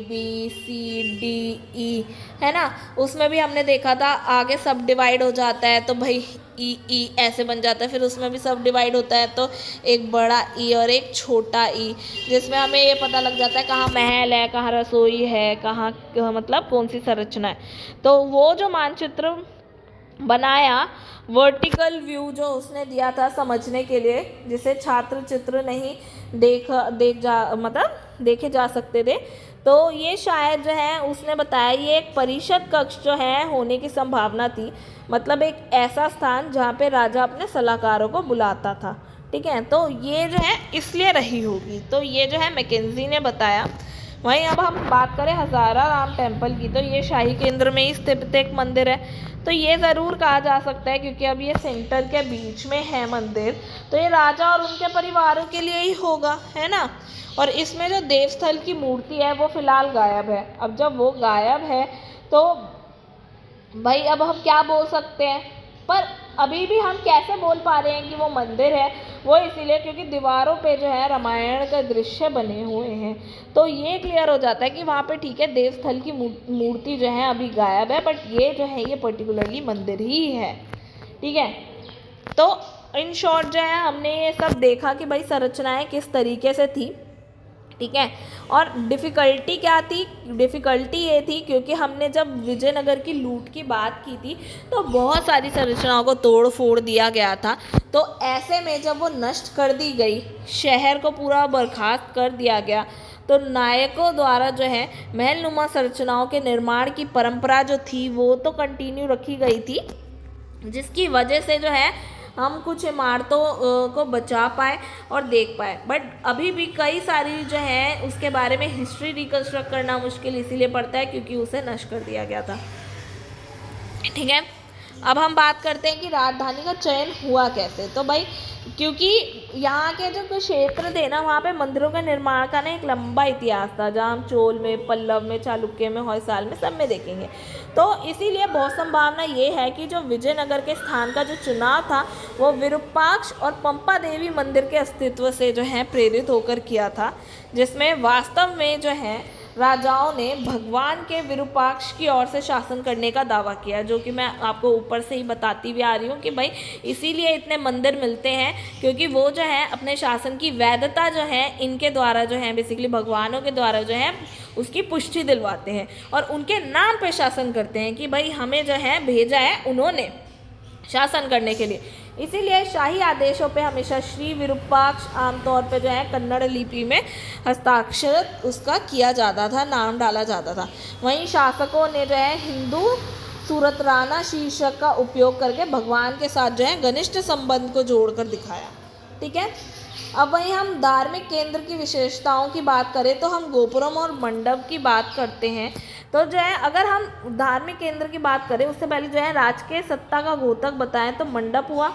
ABCDE, है ना, उसमें भी हमने देखा था आगे सब डिवाइड हो जाता है तो भाई ई ऐसे बन जाता है, फिर उसमें भी सब डिवाइड होता है तो एक बड़ा ई और एक छोटा ई, जिसमें हमें ये पता लग जाता है कहाँ महल है, कहाँ रसोई है, कहाँ मतलब कौन सी संरचना है। तो वो जो मानचित्र बनाया, वर्टिकल व्यू जो उसने दिया था समझने के लिए, जिसे छात्र चित्र नहीं देखे जा सकते थे, तो ये शायद जो है उसने बताया ये एक परिषद कक्ष जो है होने की संभावना थी, मतलब एक ऐसा स्थान जहाँ पे राजा अपने सलाहकारों को बुलाता था। ठीक है, तो ये जो है इसलिए रही होगी, तो ये जो है मैकेंजी ने बताया। वहीं अब हम बात करें हजारा राम टेम्पल की, तो ये शाही केंद्र में ही स्थित एक मंदिर है, तो ये ज़रूर कहा जा सकता है क्योंकि अब ये सेंटर के बीच में है मंदिर, तो ये राजा और उनके परिवारों के लिए ही होगा, है ना। और इसमें जो देवस्थल की मूर्ति है वो फिलहाल गायब है। अब जब वो गायब है तो भाई अब हम क्या बोल सकते हैं, पर अभी भी हम कैसे बोल पा रहे हैं कि वो मंदिर है, वो इसीलिए क्योंकि दीवारों पे जो है रामायण के दृश्य बने हुए हैं, तो ये क्लियर हो जाता है कि वहाँ पे ठीक है देवस्थल की मूर्ति जो है अभी गायब है, बट ये जो है ये पर्टिकुलरली मंदिर ही है। ठीक है, तो इन शॉर्ट जो है हमने ये सब देखा कि भाई संरचनाएं किस तरीके से थी। ठीक है, और डिफ़िकल्टी क्या थी? डिफ़िकल्टी ये थी क्योंकि हमने जब विजयनगर की लूट की बात की थी तो बहुत सारी संरचनाओं को तोड़ फोड़ दिया गया था, तो ऐसे में जब वो नष्ट कर दी गई, शहर को पूरा बर्खास्त कर दिया गया, तो नायकों द्वारा जो है महलनुमा संरचनाओं के निर्माण की परंपरा जो थी वो तो कंटिन्यू रखी गई थी, जिसकी वजह से जो है हम कुछ इमारतों को बचा पाए और देख पाए। बट अभी भी कई सारी जो है उसके बारे में हिस्ट्री रिकन्स्ट्रक्ट करना मुश्किल इसीलिए पड़ता है क्योंकि उसे नष्ट कर दिया गया था। ठीक है, अब हम बात करते हैं कि राजधानी का चयन हुआ कैसे। तो भाई क्योंकि यहाँ के जो कुछ क्षेत्र थे ना वहाँ पे मंदिरों के निर्माण का ना एक लंबा इतिहास था, जहाँ हम चोल में, पल्लव में, चालुक्य में, होयसाल में सब में देखेंगे। तो इसीलिए बहुत संभावना ये है कि जो विजयनगर के स्थान का जो चुनाव था वो विरूपाक्ष और पंपा देवी मंदिर के अस्तित्व से जो है प्रेरित होकर किया था, जिसमें वास्तव में जो है राजाओं ने भगवान के विरूपाक्ष की ओर से शासन करने का दावा किया, जो कि मैं आपको ऊपर से ही बताती भी आ रही हूँ कि भाई इसीलिए इतने मंदिर मिलते हैं क्योंकि वो जो है अपने शासन की वैधता जो है इनके द्वारा जो है बेसिकली भगवानों के द्वारा जो है उसकी पुष्टि दिलवाते हैं और उनके नाम पे शासन करते हैं कि भाई हमें जो है भेजा है उन्होंने शासन करने के लिए। इसीलिए शाही आदेशों पे हमेशा श्री विरूपाक्ष आमतौर पे जो है कन्नड़ लिपि में हस्ताक्षरित उसका किया जाता था, नाम डाला जाता था। वहीं शासकों ने जो है हिंदू सूरतराना शीर्षक का उपयोग करके भगवान के साथ जो है घनिष्ठ संबंध को जोड़कर दिखाया। ठीक है, अब वहीं हम धार्मिक केंद्र की विशेषताओं की बात करें तो हम गोपुरम और मंडप की बात करते हैं। तो जो है अगर हम धार्मिक केंद्र की बात करें उससे पहले जो है राजकीय सत्ता का घोतक बताएं तो मंडप हुआ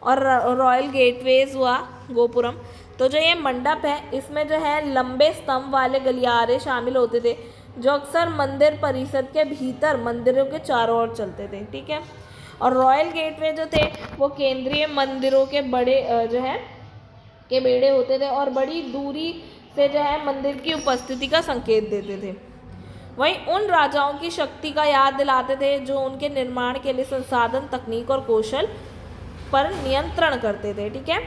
और रॉयल गेटवेज हुआ गोपुरम। तो जो ये मंडप है इसमें जो है लंबे स्तंभ वाले गलियारे शामिल होते थे जो अक्सर मंदिर परिसर के भीतर मंदिरों के चारों ओर चलते थे। ठीक है, और रॉयल गेटवे जो थे वो केंद्रीय मंदिरों के बड़े जो है के बेड़े होते थे और बड़ी दूरी से जो है मंदिर की उपस्थिति का संकेत देते थे। वहीं उन राजाओं की शक्ति का याद दिलाते थे जो उनके निर्माण के लिए संसाधन, तकनीक और कौशल पर नियंत्रण करते थे। ठीक है,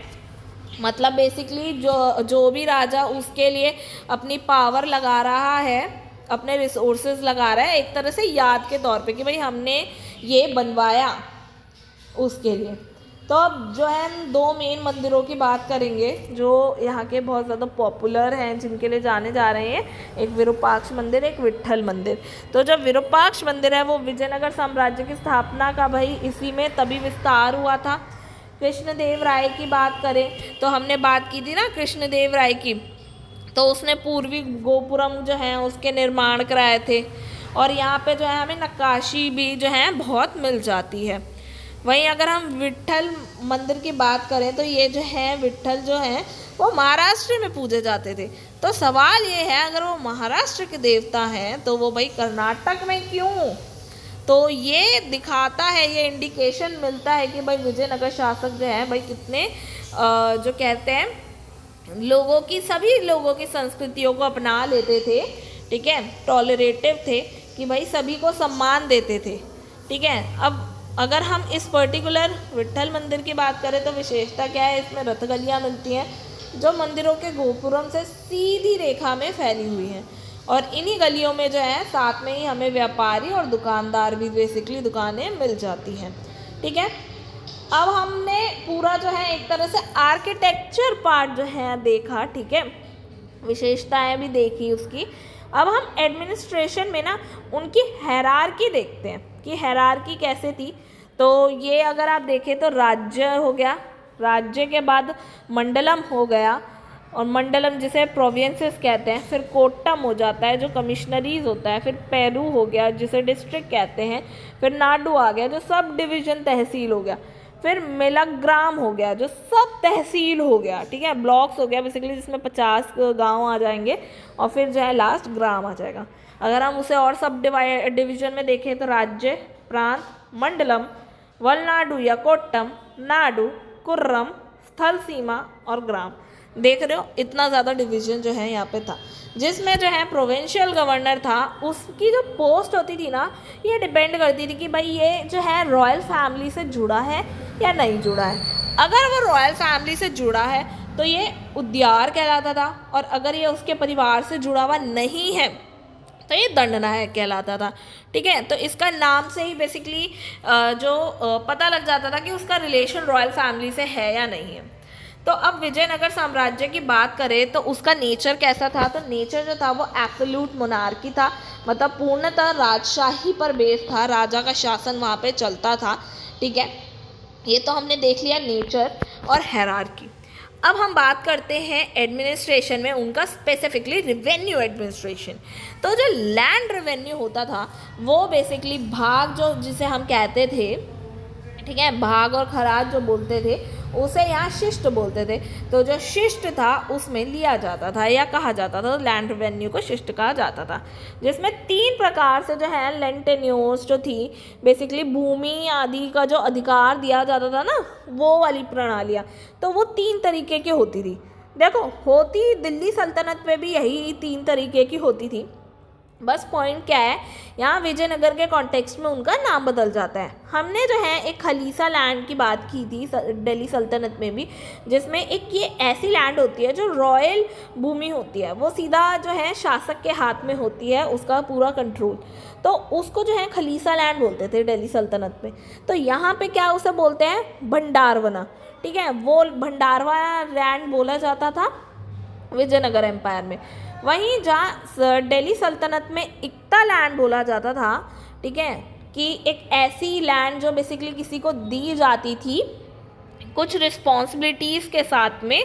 मतलब बेसिकली जो भी राजा उसके लिए अपनी पावर लगा रहा है, अपने रिसोर्सेज लगा रहा है एक तरह से याद के तौर पे कि भाई हमने ये बनवाया उसके लिए। तो अब जो है हम दो मेन मंदिरों की बात करेंगे जो यहाँ के बहुत ज़्यादा पॉपुलर हैं, जिनके लिए जाने जा रहे हैं। एक विरूपाक्ष मंदिर, एक विट्ठल मंदिर। तो जो विरूपाक्ष मंदिर है वो विजयनगर साम्राज्य की स्थापना का भाई इसी में तभी विस्तार हुआ था। कृष्णदेव राय की बात करें तो हमने बात की थी ना कृष्णदेव राय की, तो उसने पूर्वी गोपुरम जो है उसके निर्माण कराए थे और यहाँ पे जो है हमें नक्काशी भी जो है बहुत मिल जाती है। वहीं अगर हम विट्ठल मंदिर की बात करें तो ये जो है विट्ठल जो है वो महाराष्ट्र में पूजे जाते थे। तो सवाल ये है अगर वो महाराष्ट्र के देवता हैं तो वो भाई कर्नाटक में क्यों? तो ये दिखाता है, ये इंडिकेशन मिलता है कि भाई विजयनगर शासक जो है भाई कितने जो कहते हैं लोगों की, सभी लोगों की संस्कृतियों को अपना लेते थे। ठीक है, टॉलरेटिव थे कि भाई सभी को सम्मान देते थे। ठीक है, अब अगर हम इस पर्टिकुलर विट्ठल मंदिर की बात करें तो विशेषता क्या है, इसमें रथ गलियाँ मिलती हैं जो मंदिरों के गोपुरम से सीधी रेखा में फैली हुई हैं और इन्हीं गलियों में जो है साथ में ही हमें व्यापारी और दुकानदार भी बेसिकली दुकानें मिल जाती हैं। ठीक है, अब हमने पूरा जो है एक तरह से आर्किटेक्चर पार्ट जो है देखा। ठीक है, विशेषताएं भी देखी उसकी। अब हम एडमिनिस्ट्रेशन में ना उनकी हायरार्की देखते हैं कि हायरार्की कैसे थी। तो ये अगर आप देखें तो राज्य हो गया, राज्य के बाद मंडलम हो गया और मंडलम जिसे प्रोविंसेस कहते हैं, फिर कोट्टम हो जाता है जो कमिश्नरीज होता है, फिर पेरू हो गया जिसे डिस्ट्रिक्ट कहते हैं, फिर नाडु आ गया जो सब डिवीज़न तहसील हो गया, फिर मिलग्राम हो गया जो सब तहसील हो गया। ठीक है, ब्लॉक्स हो गया बेसिकली जिसमें 50 गांव आ जाएंगे और फिर जो है लास्ट ग्राम आ जाएगा। अगर हम उसे और सब डिवीज़न में देखें तो राज्य, प्रांत, मंडलम, वलनाडु या कोट्टम, नाडु, कुर्रम, स्थल सीमा और ग्राम। देख रहे हो इतना ज़्यादा डिवीज़न जो है यहाँ पे था, जिसमें जो है प्रोविंशियल गवर्नर था उसकी जो पोस्ट होती थी ना ये डिपेंड करती थी कि भाई ये जो है रॉयल फैमिली से जुड़ा है या नहीं जुड़ा है। अगर वो रॉयल फैमिली से जुड़ा है तो ये उद्यार कहलाता था और अगर ये उसके परिवार से जुड़ा हुआ नहीं है तो ये दंडनायक कहलाता था। ठीक है, तो इसका नाम से ही बेसिकली जो पता लग जाता था कि उसका रिलेशन रॉयल फैमिली से है या नहीं है। तो अब विजयनगर साम्राज्य की बात करें तो उसका नेचर कैसा था, तो नेचर जो था वो एब्सोल्यूट मोनार्की था, मतलब पूर्णतः राजशाही पर बेस था, राजा का शासन वहाँ पे चलता था। ठीक है, ये तो हमने देख लिया नेचर और हायरार्की। अब हम बात करते हैं एडमिनिस्ट्रेशन में उनका, स्पेसिफिकली रेवेन्यू एडमिनिस्ट्रेशन। तो जो लैंड रेवेन्यू होता था वो बेसिकली भाग, जो जिसे हम कहते थे, ठीक है, भाग और खराज जो बोलते थे उसे यहाँ शिष्ट बोलते थे। तो जो शिष्ट था उसमें लिया जाता था या कहा जाता था, तो लैंड रेवेन्यू को शिष्ट कहा जाता था, जिसमें 3 प्रकार से जो है लैंड टेन्योर्स जो थी, बेसिकली भूमि आदि का जो अधिकार दिया जाता था ना, वो वाली प्रणालियाँ, तो वो 3 तरीके की होती थी। देखो, होती दिल्ली सल्तनत में भी यही 3 तरीके की होती थी। बस पॉइंट क्या है, यहाँ विजयनगर के कॉन्टेक्स्ट में उनका नाम बदल जाता है। हमने जो है एक खलीसा लैंड की बात की थी दिल्ली सल्तनत में भी, जिसमें एक ये ऐसी लैंड होती है जो रॉयल भूमि होती है, वो सीधा जो है शासक के हाथ में होती है, उसका पूरा कंट्रोल, तो उसको जो है खलीसा लैंड बोलते थे दिल्ली सल्तनत में। तो यहाँ पे क्या उसे बोलते हैं, भंडारवना, ठीक है, वो भंडारवाना लैंड बोला जाता था विजयनगर एम्पायर में। वहीं जहाँ दिल्ली सल्तनत में इक्ता लैंड बोला जाता था, ठीक है, कि एक ऐसी लैंड जो बेसिकली किसी को दी जाती थी कुछ रिस्पॉन्सिबिलिटीज़ के साथ में,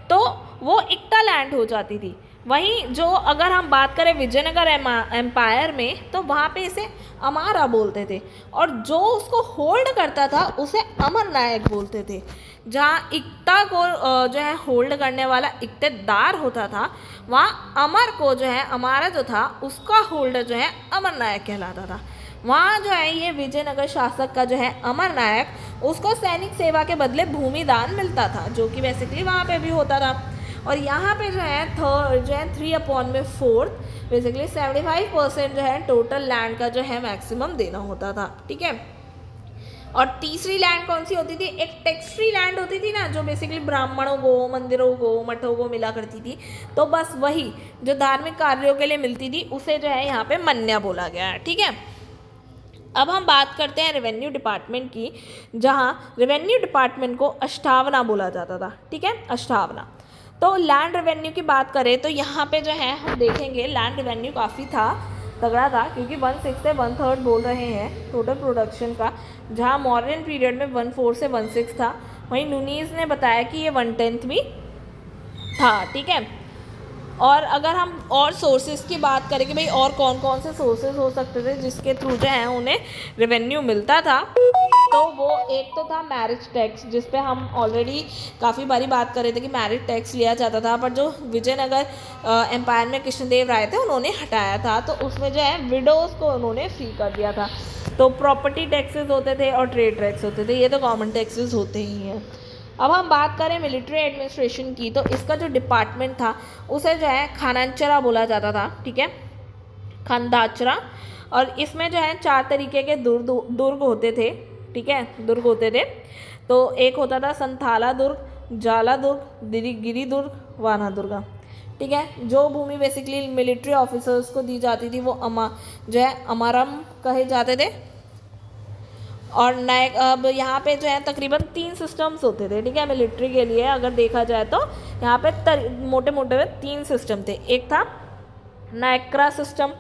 तो वो इक्ता लैंड हो जाती थी। वहीं जो अगर हम बात करें विजयनगर एम्पायर में, तो वहाँ पे इसे अमारा बोलते थे, और जो उसको होल्ड करता था उसे अमर नायक बोलते थे। जहाँ इक्ता को जो है होल्ड करने वाला इक्तेदार होता था, वहाँ अमर को जो है, अमारा जो था उसका होल्डर जो है अमर नायक कहलाता था। वहाँ जो है ये विजयनगर शासक का जो है अमर नायक, उसको सैनिक सेवा के बदले भूमि दान मिलता था, जो कि बेसिकली वहाँ पे भी होता था। और यहाँ पे जो है 3/4 बेसिकली 75% जो है टोटल लैंड का जो है मैक्सिमम देना होता था, ठीक है। और तीसरी लैंड कौन सी होती थी, एक टैक्स फ्री लैंड होती थी ना, जो बेसिकली ब्राह्मणों को, मंदिरों को, मठों को मिला करती थी। तो बस वही जो धार्मिक कार्यों के लिए मिलती थी उसे जो है यहाँ पे मन्या बोला गया है, ठीक है। अब हम बात करते हैं रेवेन्यू डिपार्टमेंट की, जहाँ रेवेन्यू डिपार्टमेंट को अष्टावना बोला जाता था, ठीक है, अष्टावना। तो लैंड रेवेन्यू की बात करें तो यहाँ पे जो है हम देखेंगे लैंड रेवेन्यू काफ़ी तगड़ा था, क्योंकि 1/6 से 1/3 बोल रहे हैं टोटल प्रोडक्शन का, जहाँ मॉडर्न पीरियड में 1/4 से 1/6 था। वहीं नूनीज़ ने बताया कि ये 1/10 भी था, ठीक है। और अगर हम और सोर्सेज की बात करें कि भाई और कौन कौन से सोर्सेज हो सकते थे जिसके थ्रू जो है उन्हें रेवेन्यू मिलता था, तो वो एक तो था मैरिज टैक्स, जिस पे हम ऑलरेडी काफ़ी बारी बात कर रहे थे कि मैरिज टैक्स लिया जाता था, पर जो विजयनगर एम्पायर में कृष्णदेव राय थे उन्होंने हटाया था, तो उसमें जो है विडोज़ को उन्होंने फ्री कर दिया था। तो प्रॉपर्टी टैक्सेस होते थे और ट्रेड टैक्स होते थे, ये तो कॉमन टैक्सेस होते ही हैं। अब हम बात करें मिलिट्री एडमिनिस्ट्रेशन की, तो इसका जो डिपार्टमेंट था उसे जो है खानांचरा बोला जाता था, ठीक है, खानदाचरा। और इसमें जो है 4 तरीके के दुर्ग होते थे, ठीक है, दुर्ग होते थे। तो एक होता था संथाला दुर्ग, जाला दुर्ग, गिरी दुर्ग, वाना दुर्गा, ठीक है। जो भूमि बेसिकली मिलिट्री ऑफिसर्स को दी जाती थी वो जो है अमारम कहे जाते थे। और नायक, अब यहाँ पे जो है तकरीबन 3 सिस्टम्स होते थे, ठीक है, मिलिट्री के लिए अगर देखा जाए तो यहाँ पे मोटे मोटे 3 सिस्टम थे। एक था नायक्रा सिस्टम।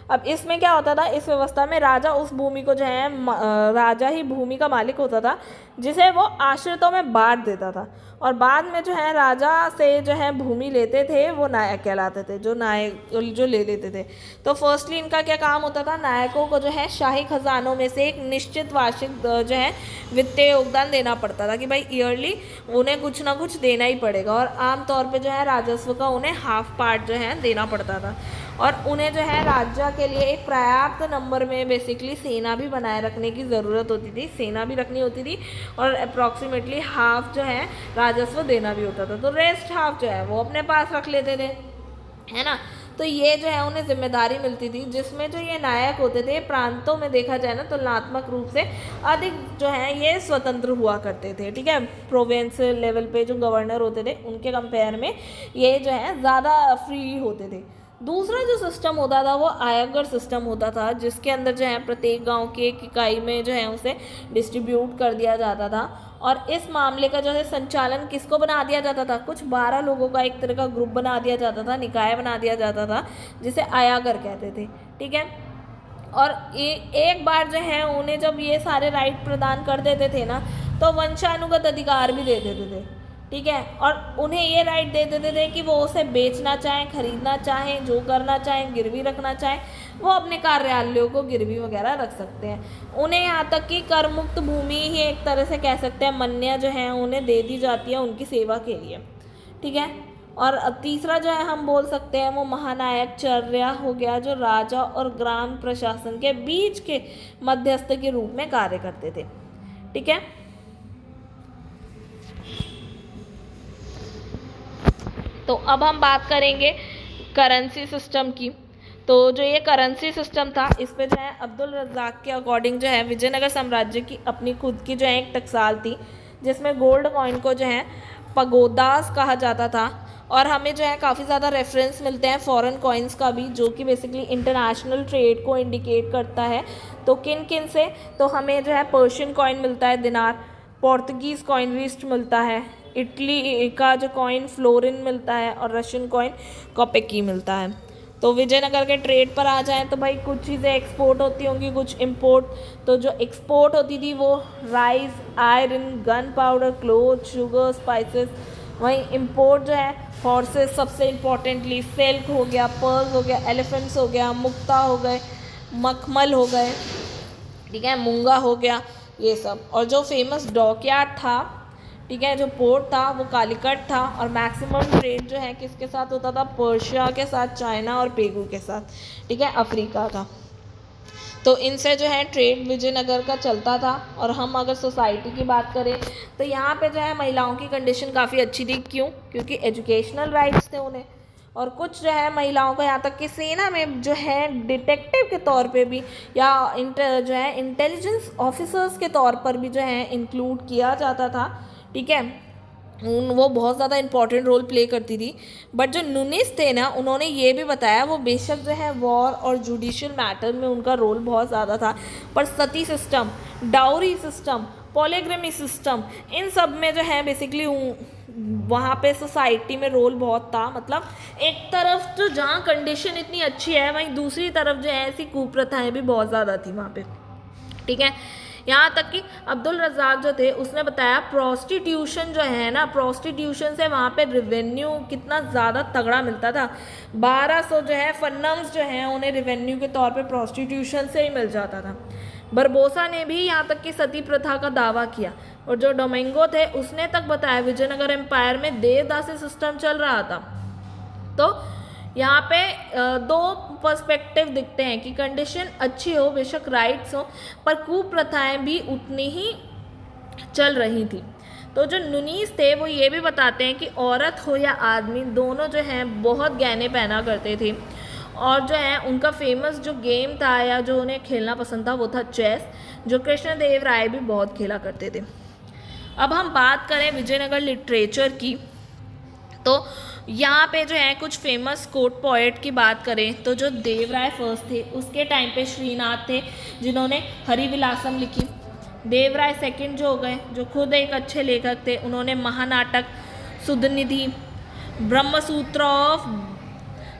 अब इसमें क्या होता था, इस व्यवस्था में राजा उस भूमि को जो है राजा ही भूमि का मालिक होता था, जिसे वो आश्रितों में बांट देता था, और बाद में जो है राजा से जो है भूमि लेते थे वो नायक कहलाते थे, जो ले लेते थे। तो फर्स्टली इनका क्या काम होता था, नायकों को जो है शाही खजानों में से एक निश्चित वार्षिक जो है वित्तीय योगदान देना पड़ता था, कि भाई ईयरली उन्हें कुछ ना कुछ देना ही पड़ेगा, और आमतौर पे जो है राजस्व का उन्हें हाफ पार्ट जो है देना पड़ता था। और उन्हें जो है राज्य के लिए एक पर्याप्त नंबर में बेसिकली सेना भी बनाए रखने की ज़रूरत होती थी, सेना भी रखनी होती थी, और अप्रॉक्सीमेटली हाफ जो है राजस्व देना भी होता था। तो रेस्ट हाफ जो है वो अपने पास रख लेते थे, है ना। तो ये जो है उन्हें जिम्मेदारी मिलती थी, जिसमें जो ये नायक होते थे प्रांतों में देखा जाए ना, तुलनात्मक रूप से अधिक जो है ये स्वतंत्र हुआ करते थे, ठीक है। प्रोविंस लेवल पे जो गवर्नर होते थे उनके कंपेयर में ये जो है ज़्यादा फ्री होते थे। दूसरा जो सिस्टम होता था वो आयकर सिस्टम होता था, जिसके अंदर जो है प्रत्येक गांव की एक इकाई में जो है उसे डिस्ट्रीब्यूट कर दिया जाता था, और इस मामले का जो है संचालन किसको बना दिया जाता था, कुछ 12 लोगों का एक तरह का ग्रुप बना दिया जाता था, निकाय बना दिया जाता था, जिसे आयकर कहते थे, ठीक है। और एक बार जो है उन्हें जब ये सारे राइट प्रदान कर देते थे ना, तो वंशानुगत अधिकार भी दे देते थे, ठीक है। और उन्हें ये राइट दे देते थे कि वो उसे बेचना चाहें, खरीदना चाहें, जो करना चाहें, गिरवी रखना चाहें, वो अपने कार्यालयों को गिरवी वगैरह रख सकते हैं। उन्हें यहाँ तक कि कर मुक्त भूमि ही एक तरह से कह सकते हैं मन्या जो है उन्हें दे दी जाती है उनकी सेवा के लिए, ठीक है। और तीसरा जो है हम बोल सकते हैं वो महानायक चर्या हो गया, जो राजा और ग्राम प्रशासन के बीच के मध्यस्थ के रूप में कार्य करते थे, ठीक है। तो अब हम बात करेंगे करेंसी सिस्टम की। तो जो ये करेंसी सिस्टम था, इस पे जो है अब्दुल रज़ाक के अकॉर्डिंग जो है विजयनगर साम्राज्य की अपनी खुद की जो है एक टकसाल थी, जिसमें गोल्ड कॉइन को जो है पगोदास कहा जाता था। और हमें जो है काफ़ी ज़्यादा रेफरेंस मिलते हैं फॉरेन कॉइन्स का भी, जो कि बेसिकली इंटरनेशनल ट्रेड को इंडिकेट करता है। तो किन किन से, तो हमें जो है पर्शियन कॉइन मिलता है दिनार, पोर्तुगीज़ कॉइन रिस्ट मिलता है, इटली का जो कॉइन फ्लोरिन मिलता है, और रशियन कॉइन कॉपेकी मिलता है। तो विजयनगर के ट्रेड पर आ जाएं तो भाई कुछ चीज़ें एक्सपोर्ट होती होंगी, कुछ इंपोर्ट। तो जो एक्सपोर्ट होती थी वो rice, iron, gun powder, cloth, sugar, spices. वहीं इंपोर्ट जो है हॉर्सेस, सबसे इम्पोर्टेंटली सिल्क हो गया, पर्ल्स हो गया, एलिफेंट्स हो गया, मुक्ता हो गए, मखमल हो गए, ठीक है, मूंगा हो गया, ये सब। और जो फेमस डॉकयार्ड था, ठीक है, जो पोर्ट था वो कालीकट था। और मैक्सिमम ट्रेड जो है किसके साथ होता था, पर्शिया के साथ, चाइना और पेगू के साथ, ठीक है, अफ्रीका का। तो इनसे जो है ट्रेड विजयनगर का चलता था। और हम अगर सोसाइटी की बात करें तो यहाँ पे जो है महिलाओं की कंडीशन काफ़ी अच्छी थी। क्यों? क्योंकि एजुकेशनल राइट्स थे उन्हें। और कुछ जो है महिलाओं को यहाँ तक कि सेना में जो है डिटेक्टिव के तौर पे भी, या जो है इंटेलिजेंस ऑफिसर्स के तौर पर भी जो है इंक्लूड किया जाता था, ठीक है। वो बहुत ज़्यादा इंपॉर्टेंट रोल प्ले करती थी। बट जो नुनिस थे ना, उन्होंने ये भी बताया वो बेशक जो है वॉर और जुडिशियल मैटर में उनका रोल बहुत ज़्यादा था, पर सती सिस्टम, डाउरी सिस्टम, पॉलीग्रामी सिस्टम, इन सब में जो है बेसिकली वहाँ पे सोसाइटी में रोल बहुत था। मतलब एक तरफ तो जहाँ कंडीशन इतनी अच्छी है, वहीं दूसरी तरफ जो है ऐसी कुप्रथाएँ भी बहुत ज़्यादा थी वहाँ पे, ठीक है। यहाँ तक कि अब्दुल रज़ाक जो थे उसने बताया प्रोस्टिट्यूशन जो है ना, प्रोस्टिट्यूशन से वहाँ पे रेवेन्यू कितना ज़्यादा तगड़ा मिलता था। 1200 जो है फन्नम्स जो हैं उन्हें रेवेन्यू के तौर पे प्रोस्टिट्यूशन से ही मिल जाता था। बरबोसा ने भी यहाँ तक कि सती प्रथा का दावा किया। और जो डोमिंगो थे उसने तक बताया विजयनगर एम्पायर में देवदासी सिस्टम चल रहा था। तो यहाँ पे दो पर्सपेक्टिव दिखते हैं कि कंडीशन अच्छी हो, बेशक राइट्स हो, पर कुप्रथाएं भी उतनी ही चल रही थी। तो जो नुनीस थे वो ये भी बताते हैं कि औरत हो या आदमी, दोनों जो हैं बहुत गहने पहना करते थे। और जो है उनका फेमस जो गेम था या जो उन्हें खेलना पसंद था वो था चेस, जो कृष्णदेव राय भी बहुत खेला करते थे। अब हम बात करें विजयनगर लिटरेचर की, तो यहाँ पे जो है कुछ फेमस कोर्ट पोएट की बात करें तो जो देवराय फर्स्ट थे उसके टाइम पे श्रीनाथ थे जिन्होंने हरिविलासम लिखी। देवराय सेकंड जो हो गए, जो खुद एक अच्छे लेखक थे, उन्होंने महानाटक, सुधनिधि, ब्रह्मसूत्र ऑफ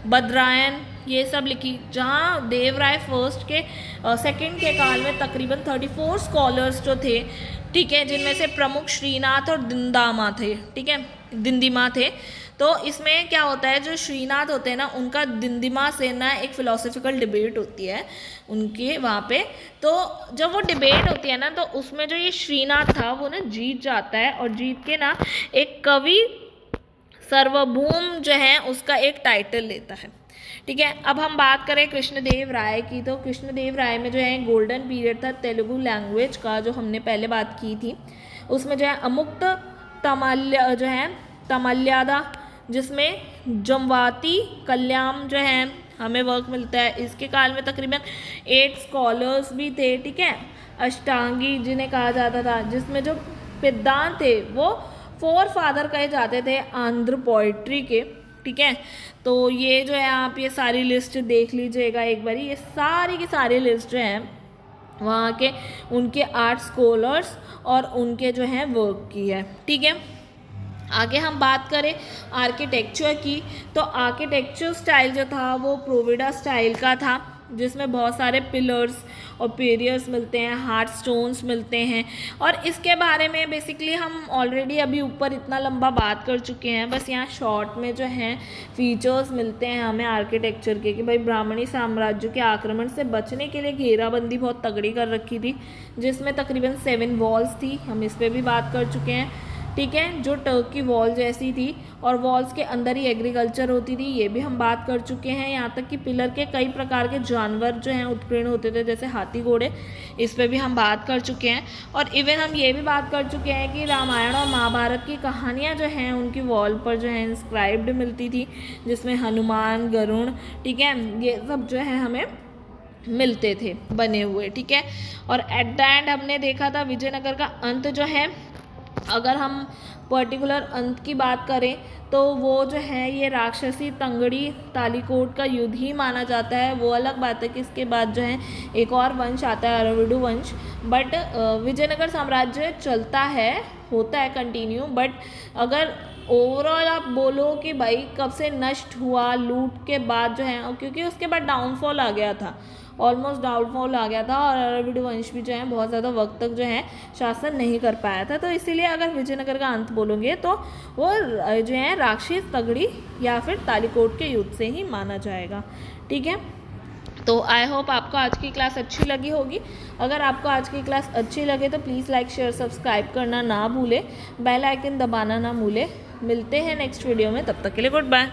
बद्रायन, ये सब लिखी। जहाँ देवराय फर्स्ट के सेकंड के काल में तकरीबन 34 स्कॉलर्स जो थे, ठीक है, जिनमें से प्रमुख श्रीनाथ और दिंदामा थे, ठीक है, दिंदिमा थे। तो इसमें क्या होता है, जो श्रीनाथ होते हैं ना, उनका दिंदिमा से ना एक फ़िलोसफिकल डिबेट होती है उनके वहाँ पे। तो जब वो डिबेट होती है ना, तो उसमें जो ये श्रीनाथ था वो ना जीत जाता है, और जीत के ना एक कवि सर्वभूम जो है उसका एक टाइटल लेता है, ठीक है। अब हम बात करें कृष्णदेव राय की, तो कृष्णदेव राय में जो है गोल्डन पीरियड था तेलुगु लैंग्वेज का, जो हमने पहले बात की थी। उसमें जो है अमुक्त तमल्यादा, जिसमें जमवाती कल्याण जो है हमें वर्क मिलता है। इसके काल में तकरीबन 8 स्कॉलर्स भी थे, ठीक है, अष्टांगी जिन्हें कहा जाता था, जिसमें जो पिद्दान थे वो 4 फादर कहे जाते थे आंध्र पोइट्री के, ठीक है। तो ये जो है आप ये सारी लिस्ट देख लीजिएगा एक बारी, ये सारी की सारी लिस्ट जो है वहाँ के उनके 8 स्कॉलर्स और उनके जो है वर्क की है, ठीक है। आगे हम बात करें आर्किटेक्चर की, तो आर्किटेक्चर स्टाइल जो था वो प्रोविडा स्टाइल का था, जिसमें बहुत सारे पिलर्स और पेरियर्स मिलते हैं, हार्ट स्टोन्स मिलते हैं। और इसके बारे में बेसिकली हम ऑलरेडी अभी ऊपर इतना लंबा बात कर चुके हैं। बस यहाँ शॉर्ट में जो हैं फीचर्स मिलते हैं हमें आर्किटेक्चर के, कि भाई ब्राह्मणी साम्राज्य के आक्रमण से बचने के लिए घेराबंदी बहुत तगड़ी कर रखी थी, जिसमें तकरीबन 7 वॉल्स थी। हम इस पर भी बात कर चुके हैं, ठीक है, जो टर्की वॉल जैसी थी, और वॉल्स के अंदर ही एग्रीकल्चर होती थी, ये भी हम बात कर चुके हैं। यहाँ तक कि पिलर के कई प्रकार के जानवर जो हैं उत्कीर्ण होते थे, जैसे हाथी घोड़े, इस पे भी हम बात कर चुके हैं। और इवन हम ये भी बात कर चुके हैं कि रामायण और महाभारत की कहानियाँ जो हैं उनकी वॉल पर जो है इंस्क्राइब्ड मिलती थी, जिसमें हनुमान, गरुण, ठीक है, ये सब जो है हमें मिलते थे बने हुए, ठीक है। और एट द एंड हमने देखा था विजयनगर का अंत जो है, अगर हम पर्टिकुलर अंत की बात करें तो वो जो है ये राक्षसी तंगड़ी तालीकोट का युद्ध ही माना जाता है। वो अलग बात है कि इसके बाद जो है एक और वंश आता है, अरविडु वंश, बट विजयनगर साम्राज्य चलता है, होता है कंटिन्यू। बट अगर ओवरऑल आप बोलो कि भाई कब से नष्ट हुआ, लूट के बाद जो है, क्योंकि उसके बाद डाउनफॉल आ गया था, ऑलमोस्ट डाउनफॉल आ गया था, और अरविड वंश भी जो है बहुत ज़्यादा वक्त तक जो है शासन नहीं कर पाया था। तो इसीलिए अगर विजयनगर का अंत बोलोगे तो वो जो है राक्षस तगड़ी या फिर तालीकोट के युद्ध से ही माना जाएगा, ठीक है। तो आई होप आपको आज की क्लास अच्छी लगी होगी। अगर आपको आज की क्लास अच्छी लगे तो प्लीज़ लाइक, शेयर, सब्सक्राइब करना ना भूले, बेल आइकन दबाना ना भूले। मिलते हैं नेक्स्ट वीडियो में, तब तक के लिए गुड बाय।